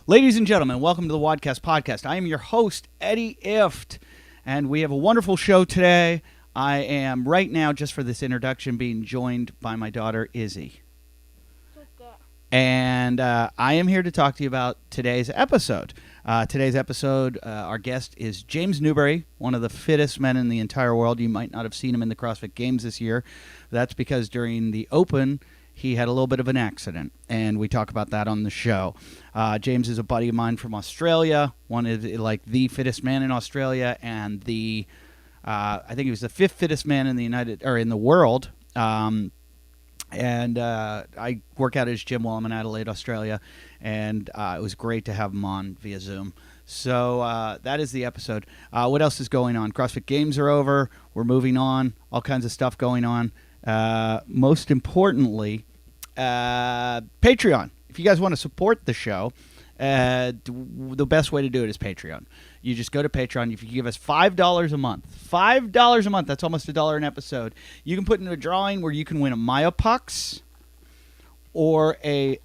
Ladies and gentlemen, welcome to the Wodcast Podcast. I am your host, Eddie Ifft, and we have a wonderful show today. I am right now, just for this introduction, being joined by my daughter, Izzy. And I am here to talk to you about today's episode. Our guest is James Newbury, one of the fittest men in the entire world. You might not have seen him in the CrossFit Games this year. That's because during the Open, he had a little bit of an accident, and we talk about that on the show. James is a buddy of mine from Australia, one of the fittest man in Australia, and I think he was the fifth fittest man in the world. I work out at his gym while I'm in Adelaide, Australia, and it was great to have him on via Zoom. So that is the episode. What else is going on? CrossFit Games are over. We're moving on. All kinds of stuff going on. Most importantly, Patreon. If you guys want to support the show, the best way to do it is Patreon. You just go to Patreon. If you give us $5 a month, that's almost $1 an episode. You can put in a drawing where you can win a Myopux or a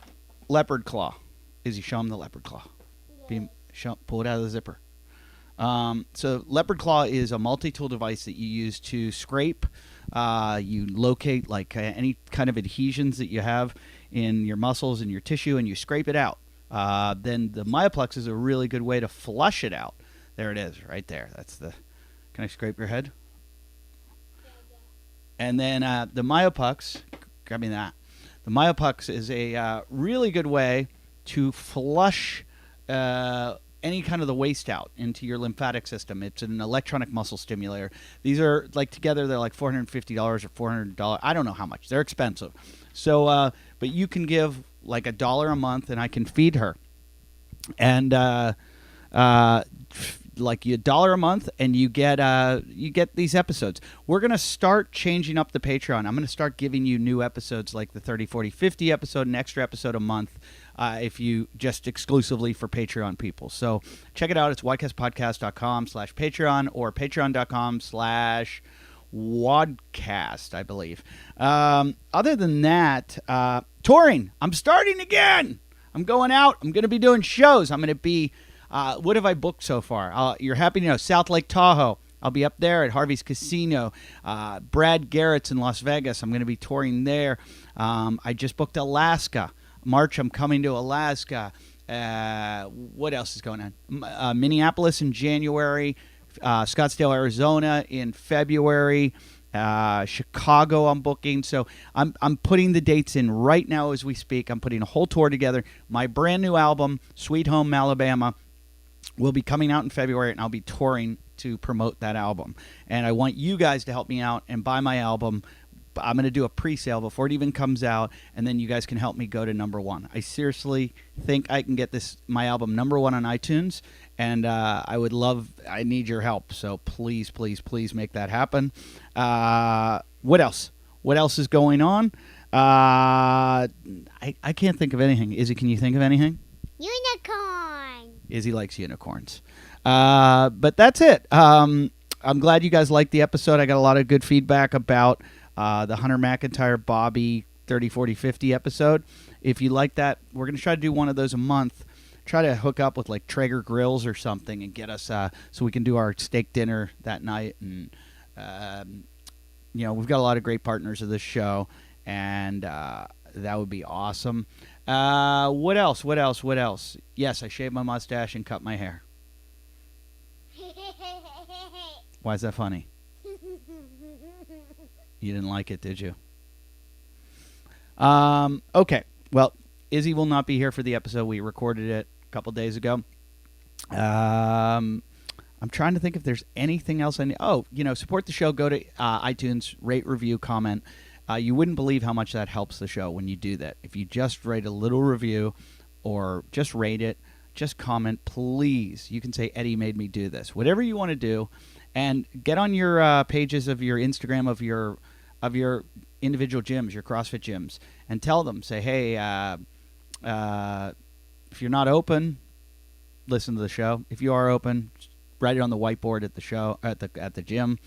leopard claw. Izzy, show him the leopard claw. Yeah. Pull it out of the zipper. So leopard claw is a multi-tool device that you use to scrape. You locate any kind of adhesions that you have in your muscles and your tissue, and you scrape it out. Then the Myoplex is a really good way to flush it out. There it is, right there. Can I scrape your head? And then the Myoplex, grab me that. The Myoplex is a really good way to flush any kind of the waste out into your lymphatic system. It's an electronic muscle stimulator. These are together they're like $450 or $400. I don't know how much. They're expensive. So, but you can give like $1 a month, and I can feed her. And like $1 a month, and you get these episodes. We're gonna start changing up the Patreon. I'm gonna start giving you new episodes, like the 30, 40, 50 episode, an extra episode a month. If you just exclusively for Patreon people. So check it out. It's wodcastpodcast.com/Patreon or patreon.com/Wodcast, I believe. Other than that, touring. I'm starting again. I'm going out. I'm going to be doing shows. I'm going to be, what have I booked so far? You're happy to know, South Lake Tahoe. I'll be up there at Harvey's Casino. Brad Garrett's in Las Vegas. I'm going to be touring there. I just booked Alaska. March, I'm coming to Alaska. What else is going on? Minneapolis in January. Scottsdale, Arizona in February. Chicago I'm booking. So I'm putting the dates in right now as we speak. I'm putting a whole tour together. My brand new album, Sweet Home Alabama, will be coming out in February, and I'll be touring to promote that album. And I want you guys to help me out and buy my album. I'm going to do a pre-sale before it even comes out, and then you guys can help me go to #1. I seriously think I can get my album #1 on iTunes, and I need your help. So please, please, please make that happen. What else? What else is going on? I can't think of anything. Izzy, can you think of anything? Unicorn. Izzy likes unicorns. But that's it. I'm glad you guys liked the episode. I got a lot of good feedback about the Hunter McIntyre Bobby 30, 40, 50 episode. If you like that, we're going to try to do one of those a month. Try to hook up with like Traeger grills or something and get us so we can do our steak dinner that night. And, we've got a lot of great partners of this show, and that would be awesome. What else? Yes, I shaved my mustache and cut my hair. Why is that funny? You didn't like it, did you? Okay. Well, Izzy will not be here for the episode. We recorded it a couple days ago. I'm trying to think if there's anything else I need. Oh, support the show. Go to iTunes, rate, review, comment. You wouldn't believe how much that helps the show when you do that. If you just write a little review or just rate it, just comment, please. You can say, Eddie made me do this. Whatever you want to do. And get on your pages of your Instagram of your individual gyms, your CrossFit gyms, and tell them, say, hey, if you're not open, listen to the show. If you are open, write it on the whiteboard at the show at the gym,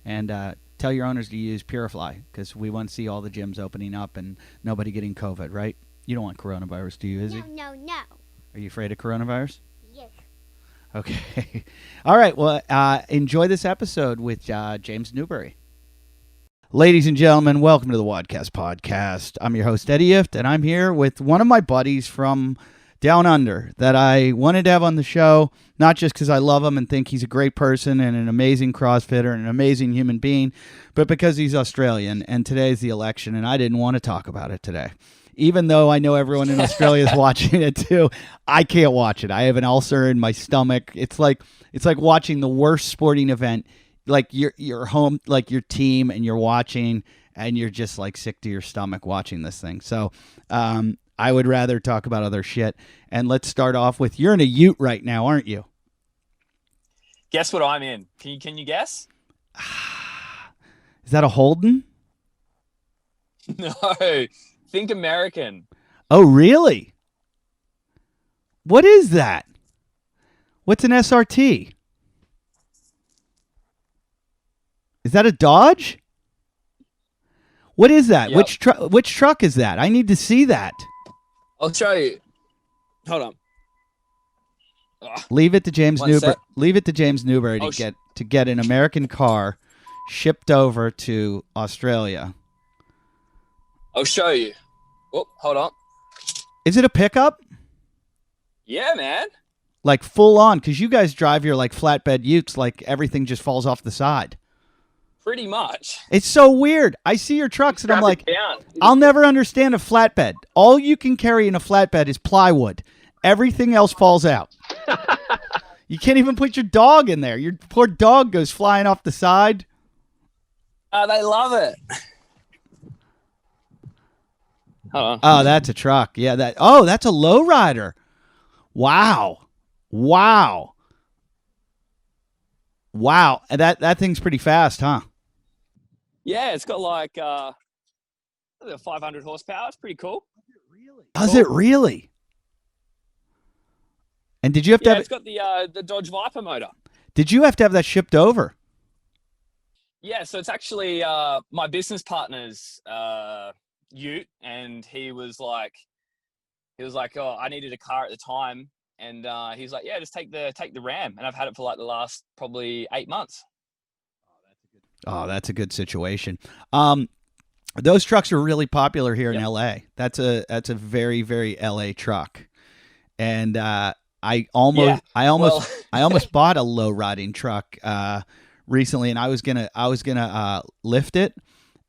and tell your owners to use Purify, because we want to see all the gyms opening up and nobody getting COVID, right? You don't want coronavirus, do you, Izzy? No. Are you afraid of coronavirus? Yes. Okay. All right. Well, enjoy this episode with James Newbury. Ladies and gentlemen, welcome to the Wodcast Podcast. I'm your host, Eddie Ifft, and I'm here with one of my buddies from Down Under that I wanted to have on the show, not just because I love him and think he's a great person and an amazing CrossFitter and an amazing human being, but because he's Australian, and today's the election, and I didn't want to talk about it today. Even though I know everyone in Australia is watching it too, I can't watch it. I have an ulcer in my stomach. It's like watching the worst sporting event. Like you're home, like your team, and you're watching, and you're just like sick to your stomach watching this thing. So I would rather talk about other shit. And let's start off with, you're in a ute right now, aren't you? Guess what I'm in? Can you guess? Is that a Holden? No. Think American. Oh, really? What is that? What's an SRT? Is that a Dodge? What is that? Yep. Which truck is that? I need to see that. I'll show you. Hold on. Ugh. Leave it to James One Newbury. sec. Leave it to James Newbury Oh, to get an American car shipped over to Australia. I'll show you. Oh, hold on. Is it a pickup? Yeah, man. Like full on? Because you guys drive your like flatbed utes, like everything just falls off the side. Pretty much. It's so weird. I see your trucks and I'm Strap like, it down. I'll never understand a flatbed. All you can carry in a flatbed is plywood. Everything else falls out. You can't even put your dog in there. Your poor dog goes flying off the side. They love it. Hold on. Oh, that's a truck. Yeah, that's a lowrider. Wow. And that thing's pretty fast, huh? Yeah, it's got like 500 horsepower. It's pretty cool. Does it really? And did you have to have it's got the Dodge Viper motor. Did you have to have that shipped over? Yeah, so it's actually my business partner's ute, and he was like, oh, I needed a car at the time, and he's like, yeah, just take the Ram, and I've had it for like the last probably 8 months. Oh, that's a good situation. Those trucks are really popular here in LA. That's a very, very LA truck, and I almost bought a low riding truck recently, and I was gonna lift it,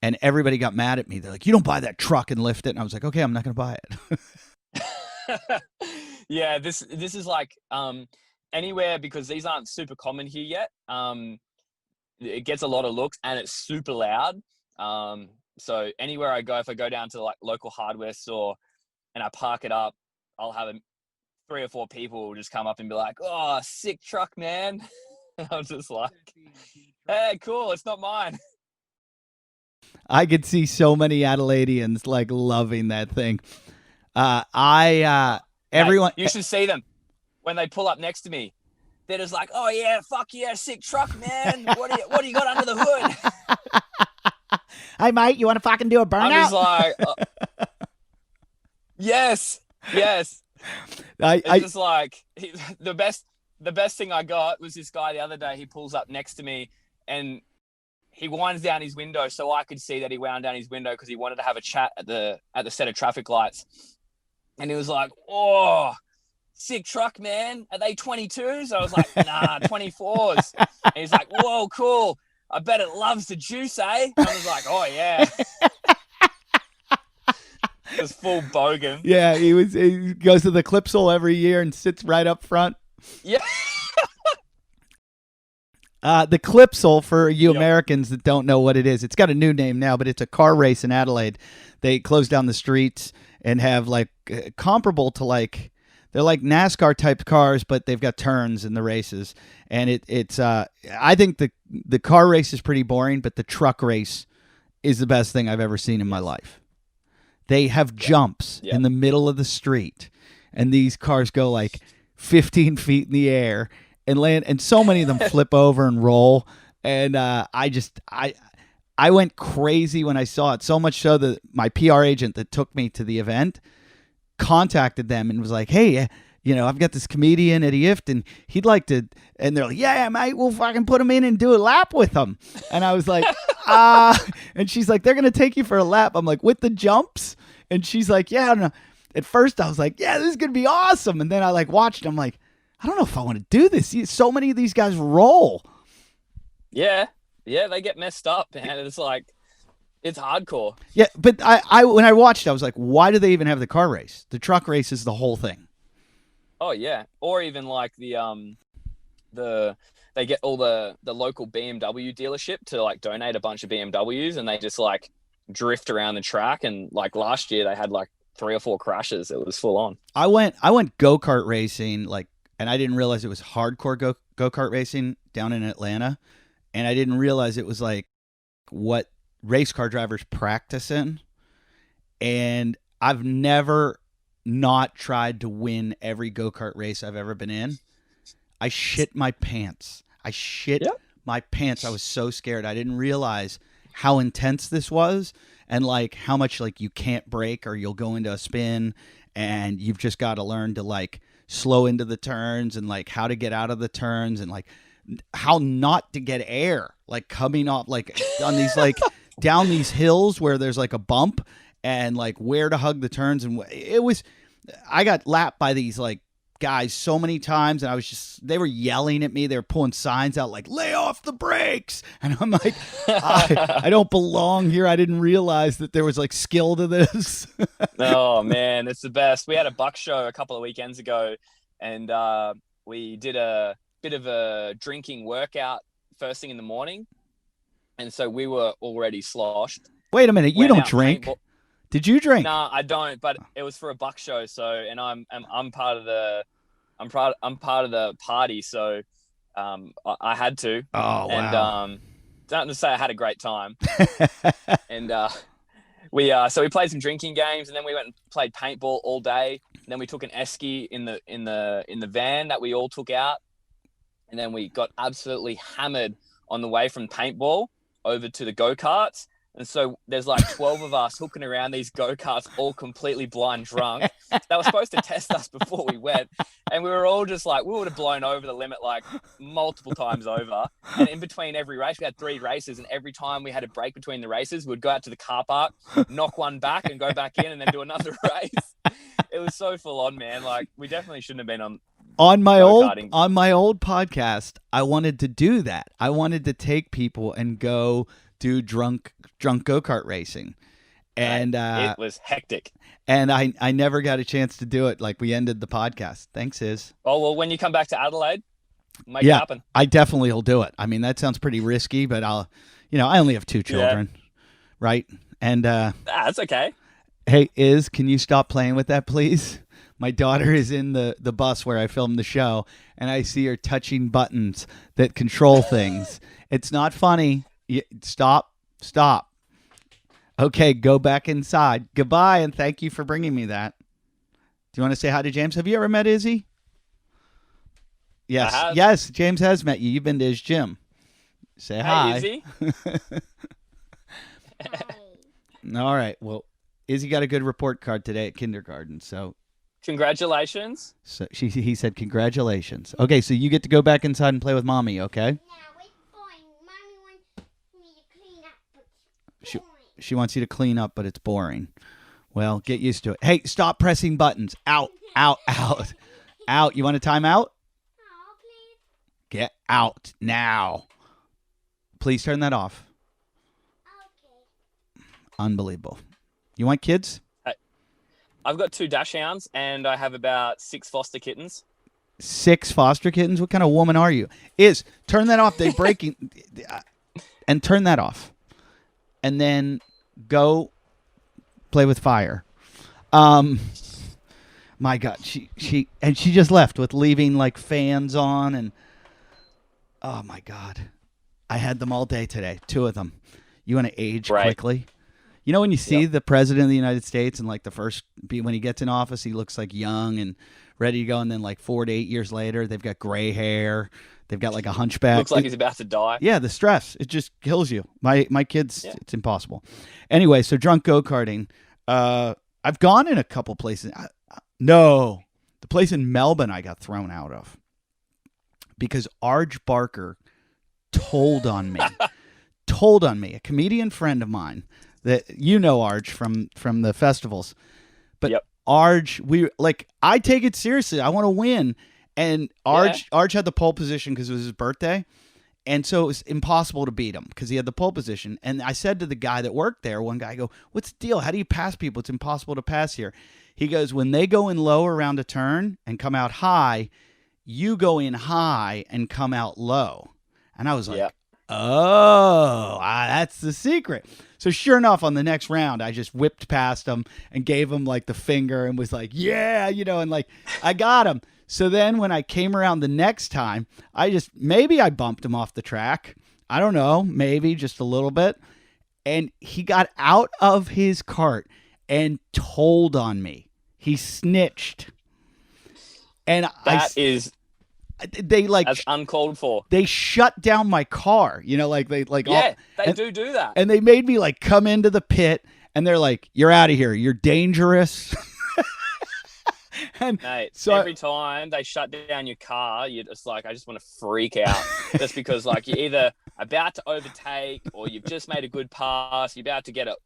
and everybody got mad at me. They're like, "You don't buy that truck and lift it," and I was like, "Okay, I'm not gonna buy it." Yeah, this is like anywhere, because these aren't super common here yet. It gets a lot of looks, and it's super loud. So anywhere I go, if I go down to like local hardware store and I park it up, I'll have 3 or 4 people just come up and be like, "Oh, sick truck, man." I'm just like, "Hey, cool. It's not mine." I could see so many Adelaideans like loving that thing. Everyone, you should see them when they pull up next to me. They're just like, "Oh yeah, fuck yeah, sick truck, man. What do you got under the hood?" Hey mate, you want to fucking do a burnout? I'm just like, yes. It's just like the best thing I got was this guy the other day. He pulls up next to me and he winds down his window so I could see that he wound down his window because he wanted to have a chat at the set of traffic lights. And he was like, "Oh, sick truck, man. Are they 22s?" I was like, "Nah, 24s." And he's like, "Whoa, cool. I bet it loves the juice, eh?" I was like, "Oh yeah." It was full bogan. Yeah, he goes to the Clipsal every year and sits right up front. Yeah. The Clipsal, for you Americans that don't know what it is, it's got a new name now, but it's a car race in Adelaide. They close down the streets and have like comparable to like, they're like NASCAR type cars, but they've got turns in the races. And it's I think the car race is pretty boring, but the truck race is the best thing I've ever seen in my life. They have jumps in the middle of the street, and these cars go like 15 feet in the air and land, and so many of them flip over and roll. And I went crazy when I saw it, so much so that my PR agent that took me to the event contacted them and was like, "Hey, I've got this comedian, Eddie Ifft, and he'd like to, and they're like, yeah, mate, we'll fucking put him in and do a lap with him. And I was like, and she's like, they're going to take you for a lap. I'm like, with the jumps? And she's like, yeah, I don't know. At first I was like, yeah, this is going to be awesome. And then I watched, I'm like, I don't know if I want to do this. So many of these guys roll. Yeah. Yeah. They get messed up, man. It's it's hardcore. Yeah. But I when I watched, I was like, why do they even have the car race? The truck race is the whole thing. Oh yeah, or even they get all the local BMW dealership to donate a bunch of BMWs, and they just drift around the track. And last year they had 3 or 4 crashes. It was full on. I went go-kart racing and I didn't realize it was hardcore go-kart racing down in Atlanta, and I didn't realize it was what race car drivers practice in. And I've never not tried to win every go-kart race I've ever been in. I shit my pants. My pants. I was so scared. I didn't realize how intense this was, and how much you can't brake or you'll go into a spin, and you've just got to learn to slow into the turns, and how to get out of the turns, and how not to get air coming off on these down these hills where there's a bump, and where to hug the turns. And I got lapped by these guys so many times, and they were yelling at me. They were pulling signs out lay off the brakes, and I'm like, I don't belong here. I didn't realize that there was skill to this. Oh man, it's the best. We had a buck show a couple of weekends ago, and we did a bit of a drinking workout first thing in the morning, and so we were already sloshed. Wait a minute, you don't drink? Did you drink? No, I don't. But it was for a buck show, so and I'm part of the party, so I had to. Oh wow! And don't to say I had a great time. And we played some drinking games, and then we went and played paintball all day. And then we took an esky in the van that we all took out, and then we got absolutely hammered on the way from paintball over to the go-karts. And so there's 12 of us hooking around these go-karts, all completely blind drunk. They were supposed to test us before we went. And we were all just we would have blown over the limit multiple times over. And in between every race, we had 3 races. And every time we had a break between the races, we'd go out to the car park, knock one back and go back in and then do another race. It was so full on, man. We definitely shouldn't have been on my old podcast. I wanted to do that. I wanted to take people and go do drunk go-kart racing, and it was hectic, and I never got a chance to do it. We ended the podcast. Thanks, Iz. Oh well, when you come back to Adelaide, make it happen. I definitely will do it. I mean, that sounds pretty risky, but I only have 2 children, right? And that's okay. Hey, Iz, can you stop playing with that, please? My daughter is in the bus where I filmed the show, and I see her touching buttons that control things. It's not funny. Stop. Okay, go back inside. Goodbye, and thank you for bringing me that. Do you want to say hi to James? Have you ever met Izzy? Yes. Yes, James has met you. You've been to his gym. Say hi. Hey, Izzy. All right. Well, Izzy got a good report card today at kindergarten, so congratulations. So he said congratulations. Okay, so you get to go back inside and play with Mommy, okay? She wants you to clean up, but it's boring. Well, get used to it. Hey, stop pressing buttons. Out. You want a timeout? Oh, please. Get out now. Please turn that off. Okay. Unbelievable. You want kids? I've got 2 dachshunds, and I have about 6 foster kittens. 6 foster kittens? What kind of woman are you? Turn that off. They're breaking. And turn that off. And then go play with fire. My God, she just left with leaving fans on, and oh my God, I had them all day today. 2 of them. You want to age quickly? You know when you see the president of the United States and when he gets in office, he looks young and ready to go, and then 4 to 8 years later, they've got gray hair. They've got a hunchback. Looks like he's about to die. Yeah, the stress. It just kills you. My kids, It's impossible. Anyway, so drunk go-karting. I've gone in a couple places. No. The place in Melbourne I got thrown out of because Arj Barker told on me. A comedian friend of mine that Arj from the festivals. But Yep. Arj, I take it seriously. I want to win. And Arj had the pole position because it was his birthday. And so it was impossible to beat him because he had the pole position. And I said to the guy that worked there, one guy, I go, what's the deal? How do you pass people? It's impossible to pass here. He goes, when they go in low around a turn and come out high, you go in high and come out low. And I was like, that's the secret. So sure enough, on the next round, I just whipped past him and gave him like the finger and was like, yeah, and like I got him. So then when I came around the next time, maybe I bumped him off the track. I don't know, maybe just a little bit. And he got out of his cart and told on me. He snitched. And that's uncalled for. They shut down my car, they do that. And they made me like come into the pit and they're like, you're out of here. You're dangerous. And mate, so every time they shut down your car, you're just like, I just want to freak out just because like you're either about to overtake or you've just made a good pass. You're about to get a,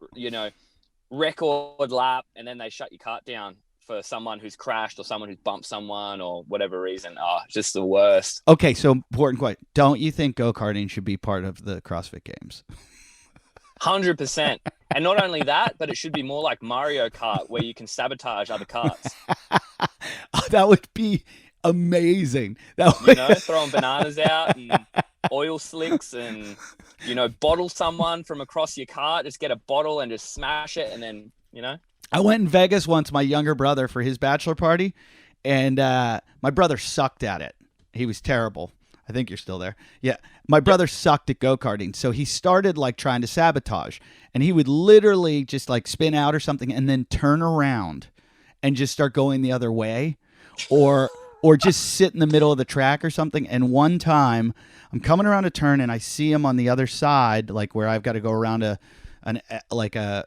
record lap and then they shut your cart down for someone who's crashed or someone who's bumped someone or whatever reason. Oh, just the worst. Okay, so important question. Don't you think go-karting should be part of the CrossFit Games? 100%. And not only that, but it should be more like Mario Kart where you can sabotage other carts. That would be amazing. Throwing bananas out and oil slicks and, bottle someone from across your cart. Just get a bottle and just smash it and then, I went in Vegas once, my younger brother, for his bachelor party, and my brother sucked at it. He was terrible. I think you're still there. Yeah. My brother sucked at go-karting, so he started like trying to sabotage, and he would literally just like spin out or something and then turn around and just start going the other way or just sit in the middle of the track or something. And one time I'm coming around a turn and I see him on the other side, like where I've got to go around a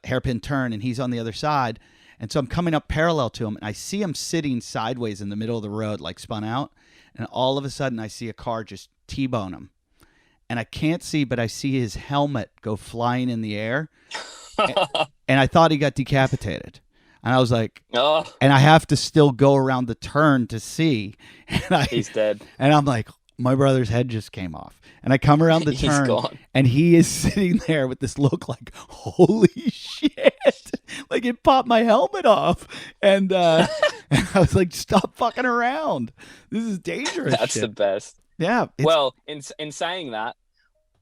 hairpin turn, and he's on the other side. And so I'm coming up parallel to him and I see him sitting sideways in the middle of the road, like spun out. And all of a sudden I see a car just T-bone him. And I can't see, but I see his helmet go flying in the air. And I thought he got decapitated. And I was like, and I have to still go around the turn to see. And he's dead. And I'm like, my brother's head just came off. And I come around the turn and he is sitting there with this look like, holy shit. Like it popped my helmet off. And I was like, stop fucking around. This is dangerous. That's shit. The best. Yeah. Well, in saying that,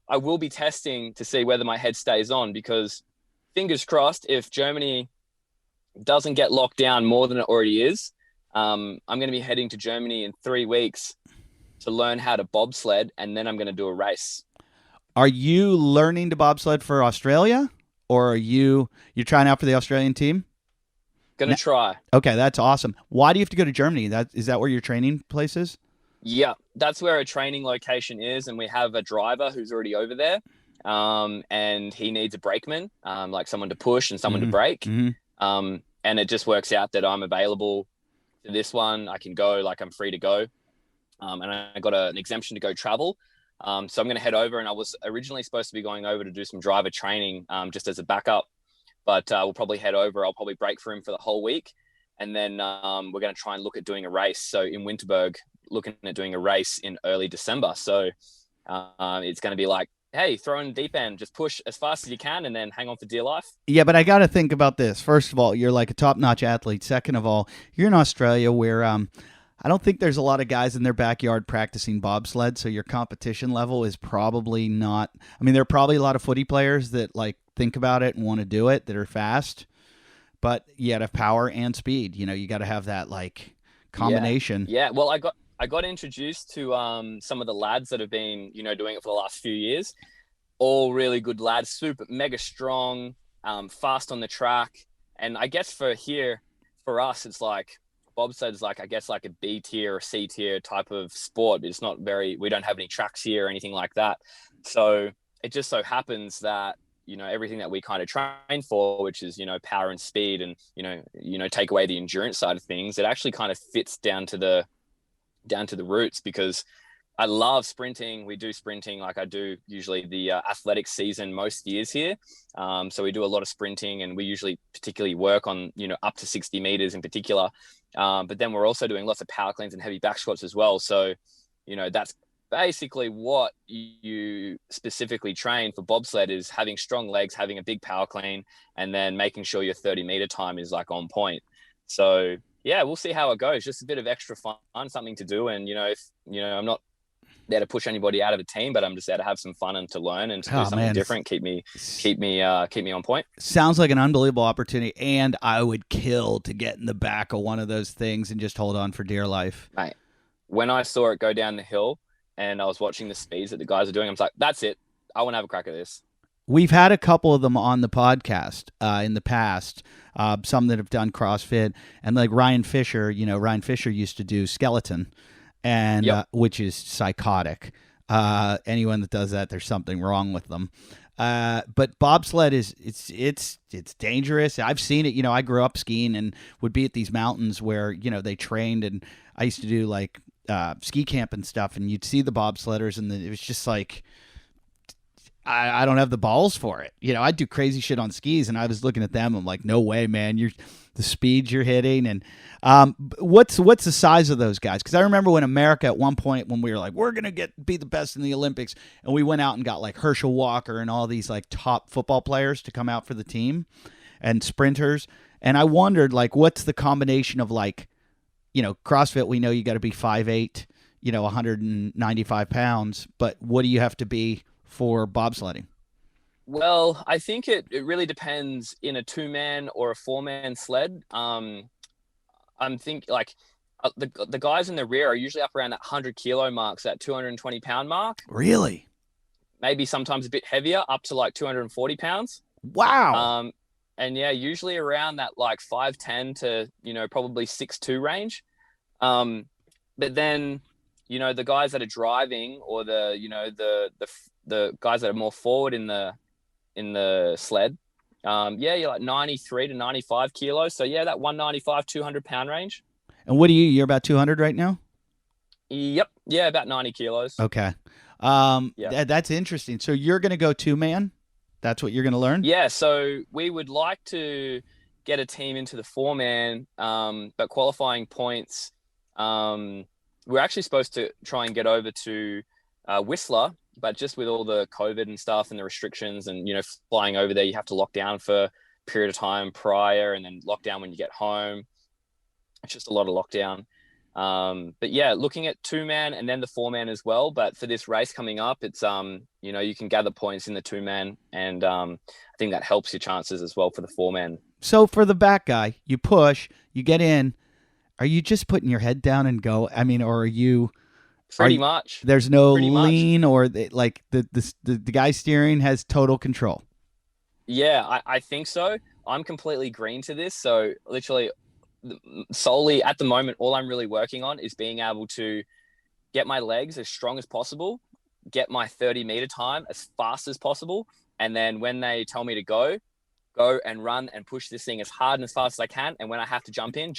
I will be testing to see whether my head stays on because fingers crossed, if Germany doesn't get locked down more than it already is, I'm going to be heading to Germany in 3 weeks to learn how to bobsled, and then I'm going to do a race. Are you learning to bobsled for Australia, or are you're trying out for the Australian team? Gonna try. Okay, that's awesome. Why do you have to go to Germany? Is that where your training place is? Yeah, that's where a training location is, and we have a driver who's already over there, and he needs a brakeman, like someone to push and someone to brake. Mm-hmm. And it just works out that I'm available to this one. I can go, like I'm free to go. And I got an exemption to go travel. So I'm going to head over, and I was originally supposed to be going over to do some driver training just as a backup, but we'll probably head over. I'll probably break for him for the whole week. And then we're going to try and look at doing a race. So in Winterberg, looking at doing a race in early December. So it's going to be like, hey, throw in the deep end, just push as fast as you can and then hang on for dear life. Yeah, but I got to think about this. First of all, you're like a top-notch athlete. Second of all, you're in Australia where I don't think there's a lot of guys in their backyard practicing bobsled, so your competition level is probably not. I mean, there are probably a lot of footy players that like think about it and want to do it that are fast, but you got to have power and speed. You got to have that like combination. Yeah. Well, I got introduced to some of the lads that have been doing it for the last few years. All really good lads, super mega strong, fast on the track, and I guess for us, it's like. Bobsled is like, I guess, like a B tier or C tier type of sport. It's not we don't have any tracks here or anything like that. So it just so happens that everything that we kind of train for, which is, power and speed and, take away the endurance side of things, it actually kind of fits down to the roots, because I love sprinting. We do sprinting like I do usually the athletic season most years here. So we do a lot of sprinting, and we usually particularly work on, up to 60 meters in particular. But then we're also doing lots of power cleans and heavy back squats as well. So, that's basically what you specifically train for bobsled, is having strong legs, having a big power clean, and then making sure your 30-meter time is like on point. So yeah, we'll see how it goes. Just a bit of extra fun, something to do. And, if, I'm not there to push anybody out of a team, but I'm just there to have some fun and to learn and to do something different. Keep me on point. Sounds like an unbelievable opportunity. And I would kill to get in the back of one of those things and just hold on for dear life. Mate, when I saw it go down the hill and I was watching the speeds that the guys are doing, I was like, that's it. I want to have a crack at this. We've had a couple of them on the podcast in the past, some that have done CrossFit, and like Ryan Fisher, Ryan Fisher used to do skeleton, and which is psychotic. Anyone that does that, there's something wrong with them. But bobsled it's dangerous. I've seen it. I grew up skiing and would be at these mountains where, they trained, and I used to do like ski camp and stuff, and you'd see the bobsledders, and it was just like, I don't have the balls for it. I'd do crazy shit on skis, and I was looking at them. I'm like, no way, man. The speeds you're hitting. And what's the size of those guys? Because I remember when America at one point, when we were like, we're going to be the best in the Olympics, and we went out and got like Herschel Walker and all these like top football players to come out for the team and sprinters. And I wondered, like, what's the combination of like, CrossFit, we know you got to be 5'8", 195 pounds, but what do you have to be for bobsledding? Well, I think it really depends in a 2-man or a 4-man sled. I'm thinking like the guys in the rear are usually up around that 100 kilo marks, that 220 pound mark. Really? Maybe sometimes a bit heavier, up to like 240 pounds. Wow. And yeah, usually around that like 5'10" to, probably 6'2" range. But then, the guys that are driving, or the guys that are more forward in the sled, you're like 93 to 95 kilos. So yeah, that 195, 200 pound range. And what are you? You're about 200 right now? Yep. Yeah, about 90 kilos. Okay. That's interesting. So you're going to go 2-man? That's what you're going to learn? Yeah. So we would like to get a team into the 4-man, but qualifying points, we're actually supposed to try and get over to Whistler, but just with all the COVID and stuff and the restrictions and, flying over there, you have to lock down for a period of time prior and then lock down when you get home. It's just a lot of lockdown. But yeah, looking at 2-man and then the 4-man as well. But for this race coming up, it's, you can gather points in the 2-man, and I think that helps your chances as well for the 4-man. So for the back guy, you push, you get in. Are you just putting your head down and go? I mean, or are you... Pretty much. There's no lean, or the guy steering has total control. Yeah, I think so. I'm completely green to this. So literally solely at the moment, all I'm really working on is being able to get my legs as strong as possible, get my 30-meter time as fast as possible. And then when they tell me to go and run and push this thing as hard and as fast as I can. And when I have to jump in,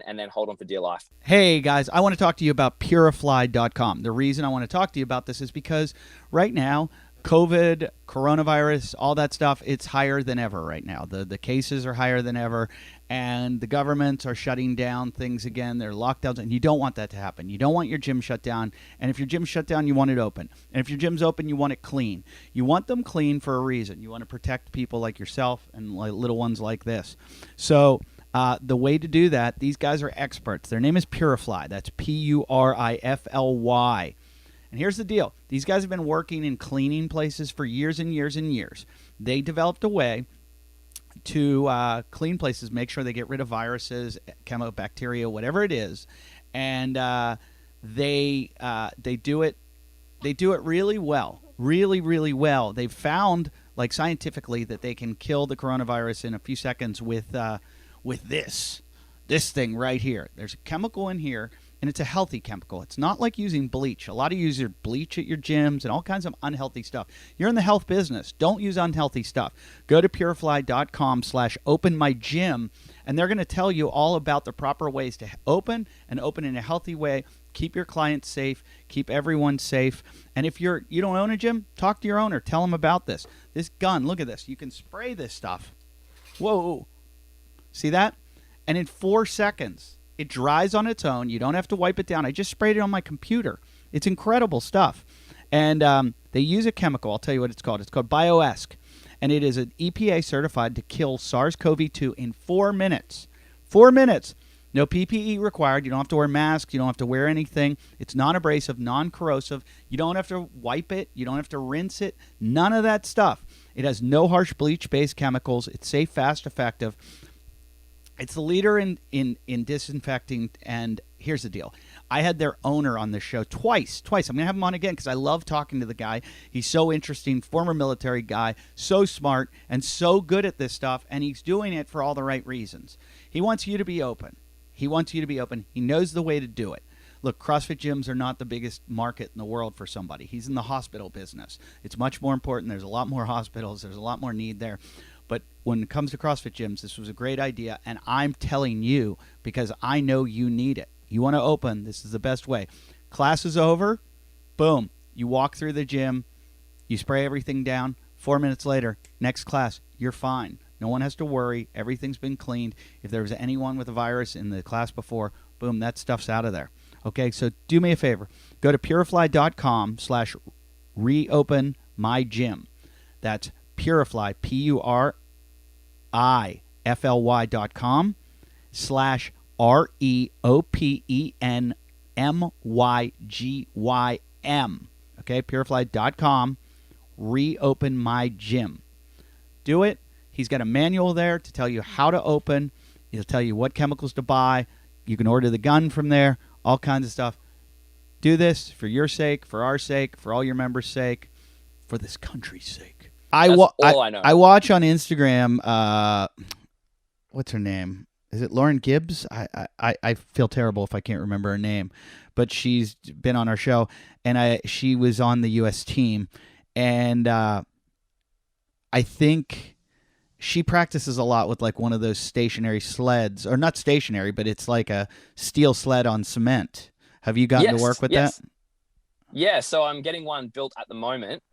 and then hold on for dear life. Hey guys, I want to talk to you about Purifly.com. The reason I want to talk to you about this is because right now, COVID, coronavirus, all that stuff, it's higher than ever right now. The cases are higher than ever, and the governments are shutting down things again. They're lockdowns, and you don't want that to happen. You don't want your gym shut down, and if your gym's shut down, you want it open. And if your gym's open, you want it clean. You want them clean for a reason. You want to protect people like yourself and like little ones like this. So the way to do that, these guys are experts. Their name is Purifly. That's Purifly. And here's the deal. These guys have been working in cleaning places for years and years and years. They developed a way to clean places, make sure they get rid of viruses, chemical bacteria, whatever it is. And they do it really well. Really, really well. They've found, like scientifically, that they can kill the coronavirus in a few seconds with this thing right here. There's a chemical in here and it's a healthy chemical. It's not like using bleach. A lot of you use bleach at your gyms and all kinds of unhealthy stuff. You're in the health business. Don't use unhealthy stuff. Go to purefly.com/openmygym, and they're going to tell you all about the proper ways to open and open in a healthy way. Keep your clients safe. Keep everyone safe. And if you don't own a gym, talk to your owner. Tell them about this. This gun, look at this. You can spray this stuff. Whoa. See that? And in 4 seconds, it dries on its own. You don't have to wipe it down. I just sprayed it on my computer. It's incredible stuff. And they use a chemical. I'll tell you what it's called. It's called BioEsk. And it is an EPA certified to kill SARS-CoV-2 in 4 minutes. 4 minutes. No PPE required. You don't have to wear masks. You don't have to wear anything. It's non-abrasive, non-corrosive. You don't have to wipe it. You don't have to rinse it. None of that stuff. It has no harsh bleach-based chemicals. It's safe, fast, effective. It's the leader in disinfecting. And here's the deal. I had their owner on this show twice. I'm going to have him on again because I love talking to the guy. He's so interesting, former military guy, so smart, and so good at this stuff, and he's doing it for all the right reasons. He wants you to be open. He knows the way to do it. Look, CrossFit gyms are not the biggest market in the world for somebody. He's in the hospital business. It's much more important. There's a lot more hospitals. There's a lot more need there. But when it comes to CrossFit gyms, this was a great idea, and I'm telling you because I know you need it. You want to open, this is the best way. Class is over, boom. You walk through the gym, you spray everything down. 4 minutes later, next class, you're fine. No one has to worry. Everything's been cleaned. If there was anyone with a virus in the class before, boom, that stuff's out of there. Okay, so do me a favor. Go to purefly.com/reopenmygym. That's Purefly, PURIFLY.com/REOPENMYGYM. Okay, purefly.com, reopen my gym. Do it. He's got a manual there to tell you how to open. He'll tell you what chemicals to buy. You can order the gun from there, all kinds of stuff. Do this for your sake, for our sake, for all your members' sake, for this country's sake. I know. I watch on Instagram, what's her name? Is it Lauren Gibbs? I feel terrible if I can't remember her name, but she's been on our show, and she was on the U.S. team, and I think she practices a lot with like one of those stationary sleds, or not stationary, but it's like a steel sled on cement. Have you gotten to work with that? Yeah, so I'm getting one built at the moment,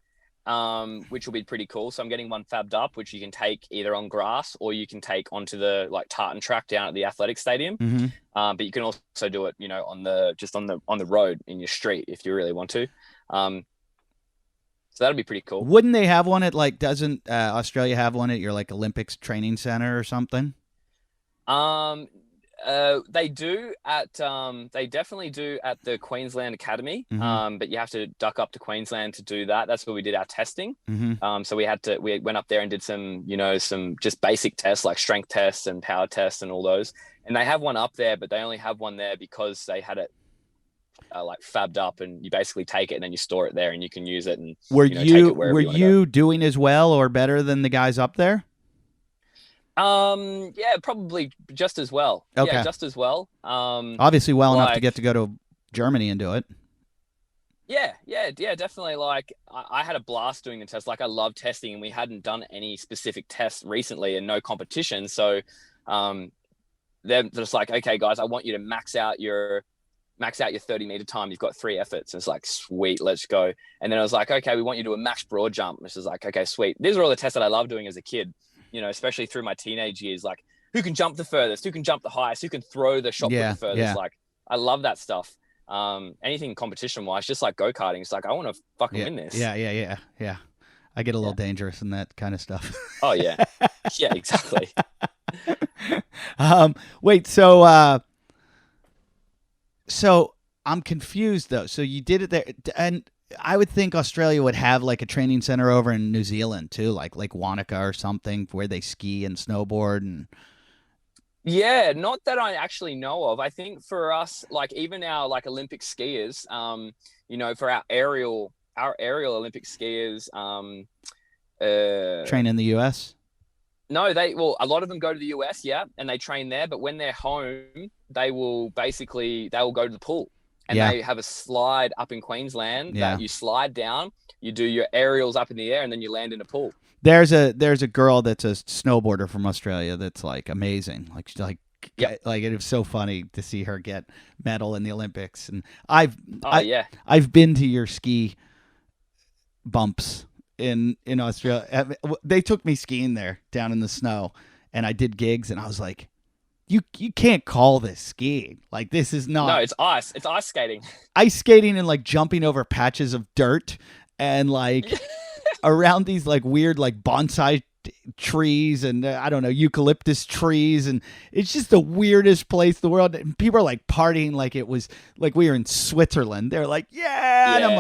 which will be pretty cool. So I'm getting one fabbed up, which you can take either on grass or you can take onto the like tartan track down at the athletic stadium. Mm-hmm. But you can also do it, on the road in your street if you really want to. So that'll be pretty cool. Wouldn't they have one at doesn't Australia have one at your like Olympics training center or something? They definitely do at the Queensland Academy. Mm-hmm. But you have to duck up to Queensland to do that. That's where we did our testing. Mm-hmm. So we went up there and did some just basic tests like strength tests and power tests and all those. And they have one up there, but they only have one there because they had it like fabbed up, and you basically take it and then you store it there and you can use it. And were take it wherever you you doing as well or better than the guys up there? Yeah, probably just as well. Okay. Yeah, just as well. Obviously well enough to go to Germany and do it. Yeah, definitely. Like I had a blast doing the test. Like I love testing, and we hadn't done any specific tests recently and no competition. So they're just like, okay, guys, I want you to max out your 30-meter time. You've got 3 efforts. And it's like, sweet, let's go. And then I was like, okay, we want you to do a max broad jump. Which is like, okay, sweet. These are all the tests that I love doing as a kid, especially through my teenage years. Like, who can jump the furthest? Who can jump the highest? Who can throw the shot put the furthest? Yeah. Like, I love that stuff. Anything competition-wise, just like go-karting. It's like, I want to fucking win this. Yeah. I get a little dangerous in that kind of stuff. Oh, yeah. Yeah, exactly. Wait, so I'm confused though. So you did it there, and I would think Australia would have like a training center over in New Zealand too, like Wanaka or something, where they ski and snowboard and. Yeah, not that I actually know of. I think for us, like even our like Olympic skiers, for our aerial Olympic skiers, train in the US. No, a lot of them go to the US, yeah, and they train there. But when they're home, they will go to the pool, and they have a slide up in Queensland that you slide down, you do your aerials up in the air, and then you land in a pool. There's a girl that's a snowboarder from Australia that's like amazing. Like she's like it was so funny to see her get medal in the Olympics. And I've been to your ski bumps in Australia. They took me skiing there down in the snow, and I did gigs, and I was like, you can't call this skiing. Like, this is not. No, it's ice. It's ice skating. Ice skating and like jumping over patches of dirt and like around these like weird like bonsai trees and I don't know, eucalyptus trees, and it's just the weirdest place in the world. And people are like partying like it was like we were in Switzerland. They're like, yeah. And I'm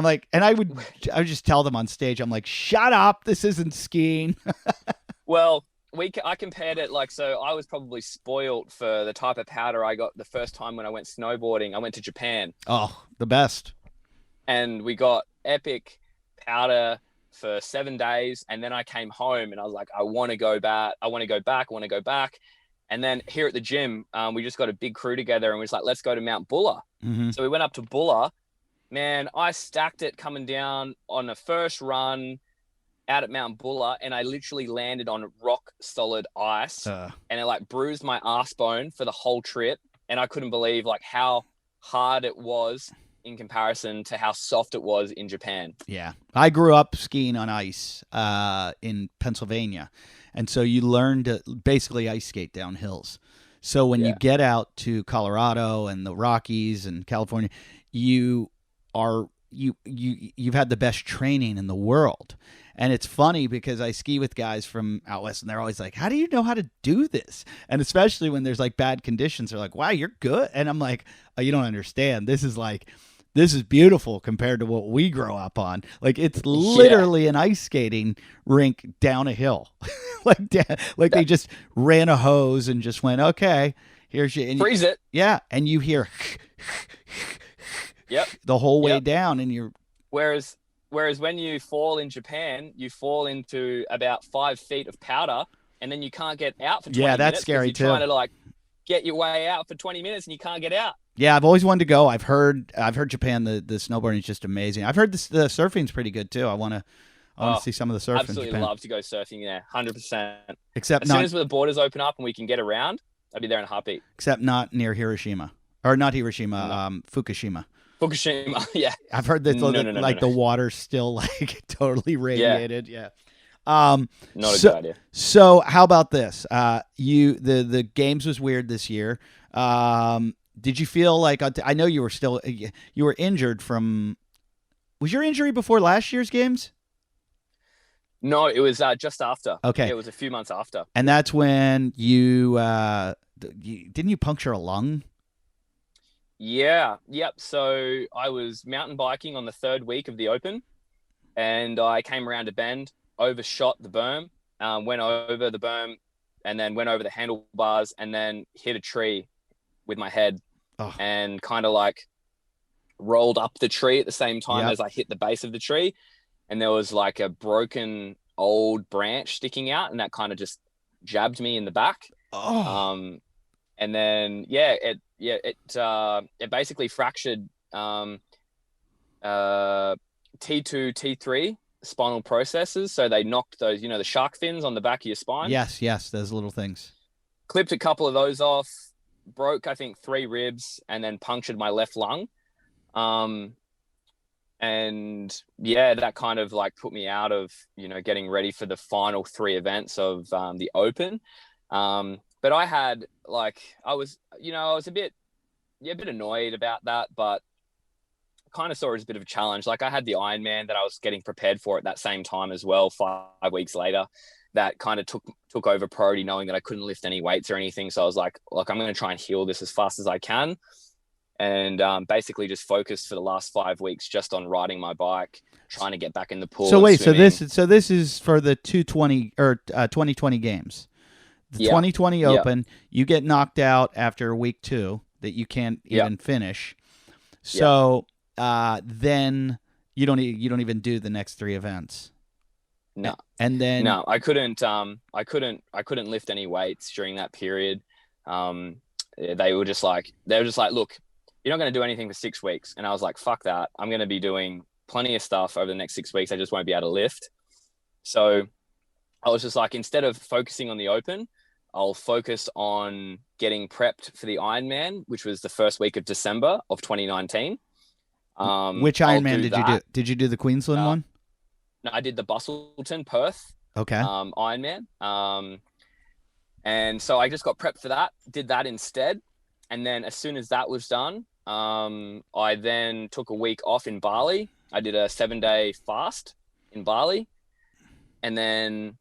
like, and I would just tell them on stage, I'm like, shut up, this isn't skiing. Well, I compared it so I was probably spoiled for the type of powder I got the first time when I went snowboarding. I went to Japan. Oh, the best. And we got epic powder for 7 days, and then I came home and I was like, I want to go back. And then here at the gym, we just got a big crew together, and we was like, let's go to Mount Buller. Mm-hmm. So we went up to Buller. Man, I stacked it coming down on the first run out at Mount Buller, and I literally landed on rock solid ice, and it like bruised my ass bone for the whole trip. And I couldn't believe like how hard it was in comparison to how soft it was in Japan. Yeah. I grew up skiing on ice in Pennsylvania. And so you learn to basically ice skate down hills. So when you get out to Colorado and the Rockies and California, you've had the best training in the world. And it's funny because I ski with guys from out west, and they're always like, how do you know how to do this? And especially when there's like bad conditions, they're like, wow, you're good. And I'm like, oh, you don't understand. This is beautiful compared to what we grow up on. Like, it's literally an ice skating rink down a hill. They just ran a hose and just went, okay, here's your... Freeze it. Yeah, and you hear the whole way down, and you're... Whereas when you fall in Japan, you fall into about 5 feet of powder, and then you can't get out for 20 minutes. Yeah, that's scary too. You're trying to like get your way out for 20 minutes, and you can't get out. Yeah, I've always wanted to go. I've heard Japan. The snowboarding is just amazing. I've heard the surfing's pretty good too. I want to see some of the surf in Japan. Absolutely love to go surfing there, 100%. Except as soon as the borders open up and we can get around, I'll be there in a heartbeat. Except not near Hiroshima, or not Hiroshima, Fukushima. Fukushima, yeah. I've heard that the water's still like totally radiated. Yeah. Not a good idea. So how about this? The games was weird this year. Did you feel like, I know you were injured from, was your injury before last year's games? No, it was just after. Okay. It was a few months after. And that's when didn't you puncture a lung? Yeah. Yep. So I was mountain biking on the 3rd week of the Open, and I came around a bend, overshot the berm, went over the berm, and then went over the handlebars, and then hit a tree with my head, and kind of like rolled up the tree at the same time as I hit the base of the tree. And there was like a broken old branch sticking out, and that kind of just jabbed me in the back. And then, it basically fractured T2, T3 spinal processes. So they knocked those, the shark fins on the back of your spine. Yes, those little things. Clipped a couple of those off, broke, I think, 3 ribs, and then punctured my left lung. And that kind of like put me out of, getting ready for the final 3 events of the Open. But I had I was a bit annoyed about that, but kind of saw it as a bit of a challenge. Like, I had the IronMan that I was getting prepared for at that same time as well, 5 weeks later, that kind of took over priority, knowing that I couldn't lift any weights or anything. So I was like, look, I'm going to try and heal this as fast as I can. And basically just focused for the last 5 weeks just on riding my bike, trying to get back in the pool. So wait, so this is for the 2020 or 2020 games. The 2020 Open, you get knocked out after week 2 that you can't even finish. So then you don't even do the next 3 events. No. And then No, I couldn't lift any weights during that period. They were just like, look, you're not going to do anything for 6 weeks. And I was like, fuck that. I'm going to be doing plenty of stuff over the next 6 weeks. I just won't be able to lift. So I was just like, instead of focusing on the open, I'll focus on getting prepped for the Ironman, which was the first week of December of 2019. Which Ironman did you do? Did you do the Queensland one? No, I did the Bustleton, Perth. Okay. Ironman. And so I just got prepped for that, did that instead. And then as soon as that was done, I then took a week off in Bali. I did a 7-day fast in Bali, and then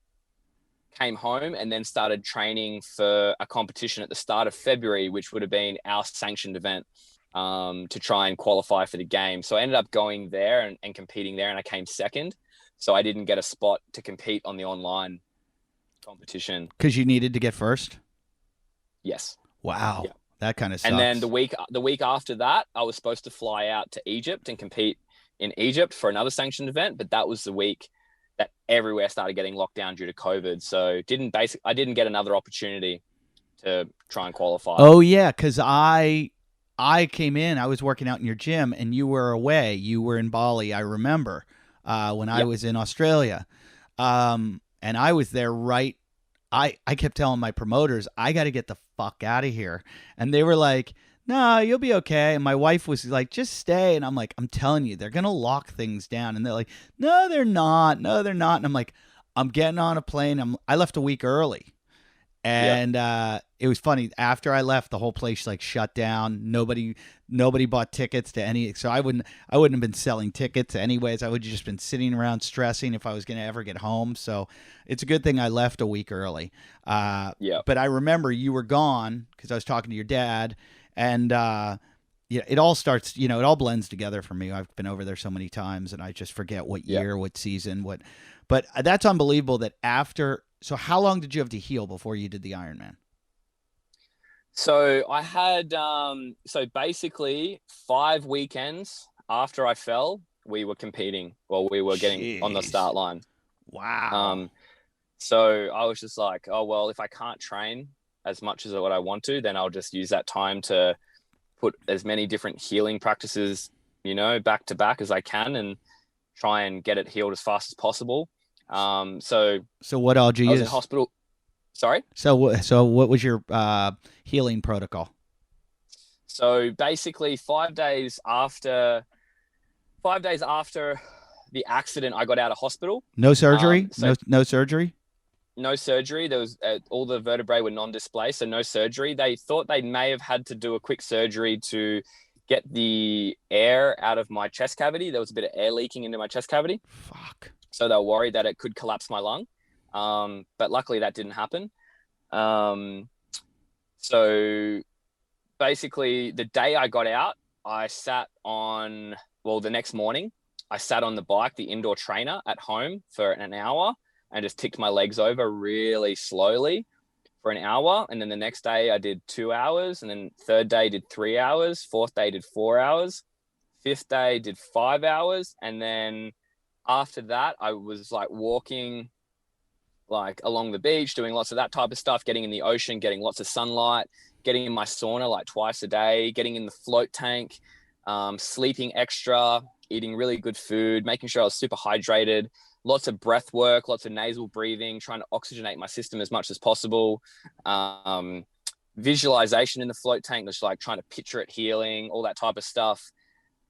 came home and then started training for a competition at the start of February, which would have been our sanctioned event, to try and qualify for the game. So I ended up going there and competing there, and I came second. So I didn't get a spot to compete on the online competition. Because you needed to get first? Yes. Wow. Yeah. That kind of sucks. And then the week after that, I was supposed to fly out to Egypt and compete in Egypt for another sanctioned event, but that was the week that everywhere started getting locked down due to COVID. So I didn't get another opportunity to try and qualify. Oh yeah, because I came in, I was working out in your gym, and you were away. You were in Bali, I remember, when I was in Australia. And I was there right. I kept telling my promoters, I got to get the fuck out of here. And they were like, no, you'll be okay. And my wife was like, just stay. And I'm like, I'm telling you, they're going to lock things down. And they're like, no, they're not. No, they're not. And I'm like, I'm getting on a plane. I left a week early. And it was funny. After I left, the whole place like shut down. Nobody bought tickets to any. So I wouldn't have been selling tickets anyways. I would have just been sitting around stressing if I was going to ever get home. So it's a good thing I left a week early. But I remember you were gone because I was talking to your dad, and it all starts. It all blends together for me. I've been over there so many times, and I just forget what year, what season, what. But that's unbelievable that after. So how long did you have to heal before you did the Ironman? So I had, so basically 5 weekends after I fell, we were competing. Well, we were getting on the start line. Wow. So I was just like, oh, well, if I can't train as much as what I want to, then I'll just use that time to put as many different healing practices, back to back as I can, and try and get it healed as fast as possible. So what all did you use? I was in hospital. Sorry? So what was your healing protocol? So basically 5 days after the accident, I got out of hospital. No surgery? No surgery? No surgery. There was all the vertebrae were non-displaced, so no surgery. They thought they may have had to do a quick surgery to get the air out of my chest cavity. There was a bit of air leaking into my chest cavity. Fuck. So they were worried that it could collapse my lung. But luckily that didn't happen. So basically the day I got out, the next morning, I sat on the bike, the indoor trainer at home for an hour, and just ticked my legs over really slowly for an hour. And then the next day I did 2 hours, and then third day did 3 hours, fourth day did 4 hours, fifth day did 5 hours. And then after that, I was like walking like along the beach, doing lots of that type of stuff, getting in the ocean, getting lots of sunlight, getting in my sauna like twice a day, getting in the float tank, sleeping extra, eating really good food, making sure I was super hydrated, lots of breath work, lots of nasal breathing, trying to oxygenate my system as much as possible. Visualization in the float tank, just like trying to picture it healing, all that type of stuff.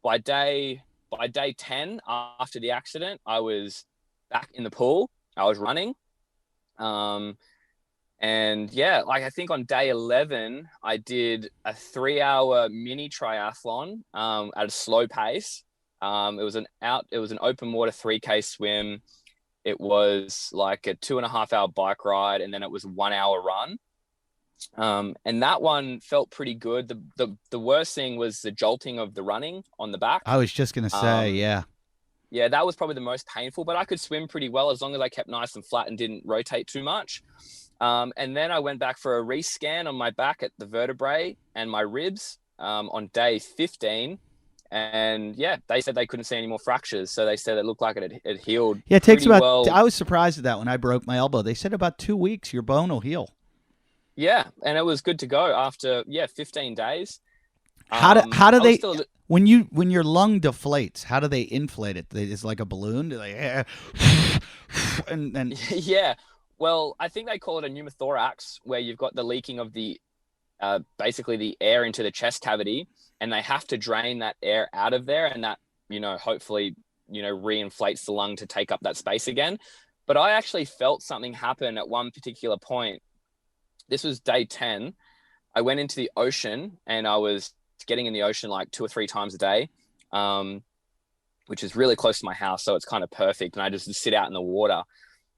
By day 10 after the accident, I was back in the pool. I was running. And yeah, like I think on day 11, I did a 3-hour mini triathlon at a slow pace. It was an open water 3K swim. It was like a 2.5-hour bike ride, and then it was a 1-hour run. And that one felt pretty good. The worst thing was the jolting of the running on the back. I was just going to say, yeah. Yeah, that was probably the most painful, but I could swim pretty well as long as I kept nice and flat and didn't rotate too much. And then I went back for a rescan on my back at the vertebrae and my ribs on day 15. And yeah, they said they couldn't see any more fractures. So they said it looked like it had healed. Yeah, it takes about, well. I was surprised at that when I broke my elbow. They said about 2 weeks, your bone will heal. Yeah. And it was good to go after, 15 days. How do they, when your lung deflates, how do they inflate it? It's like a balloon? Do they, and yeah. Well, I think they call it a pneumothorax, where you've got the leaking of the, basically the air into the chest cavity, and they have to drain that air out of there. And that, hopefully, reinflates the lung to take up that space again. But I actually felt something happen at one particular point. This was day 10. I went into the ocean, and I was getting in the ocean like 2 or 3 times a day, which is really close to my house. So it's kind of perfect. And I just sit out in the water.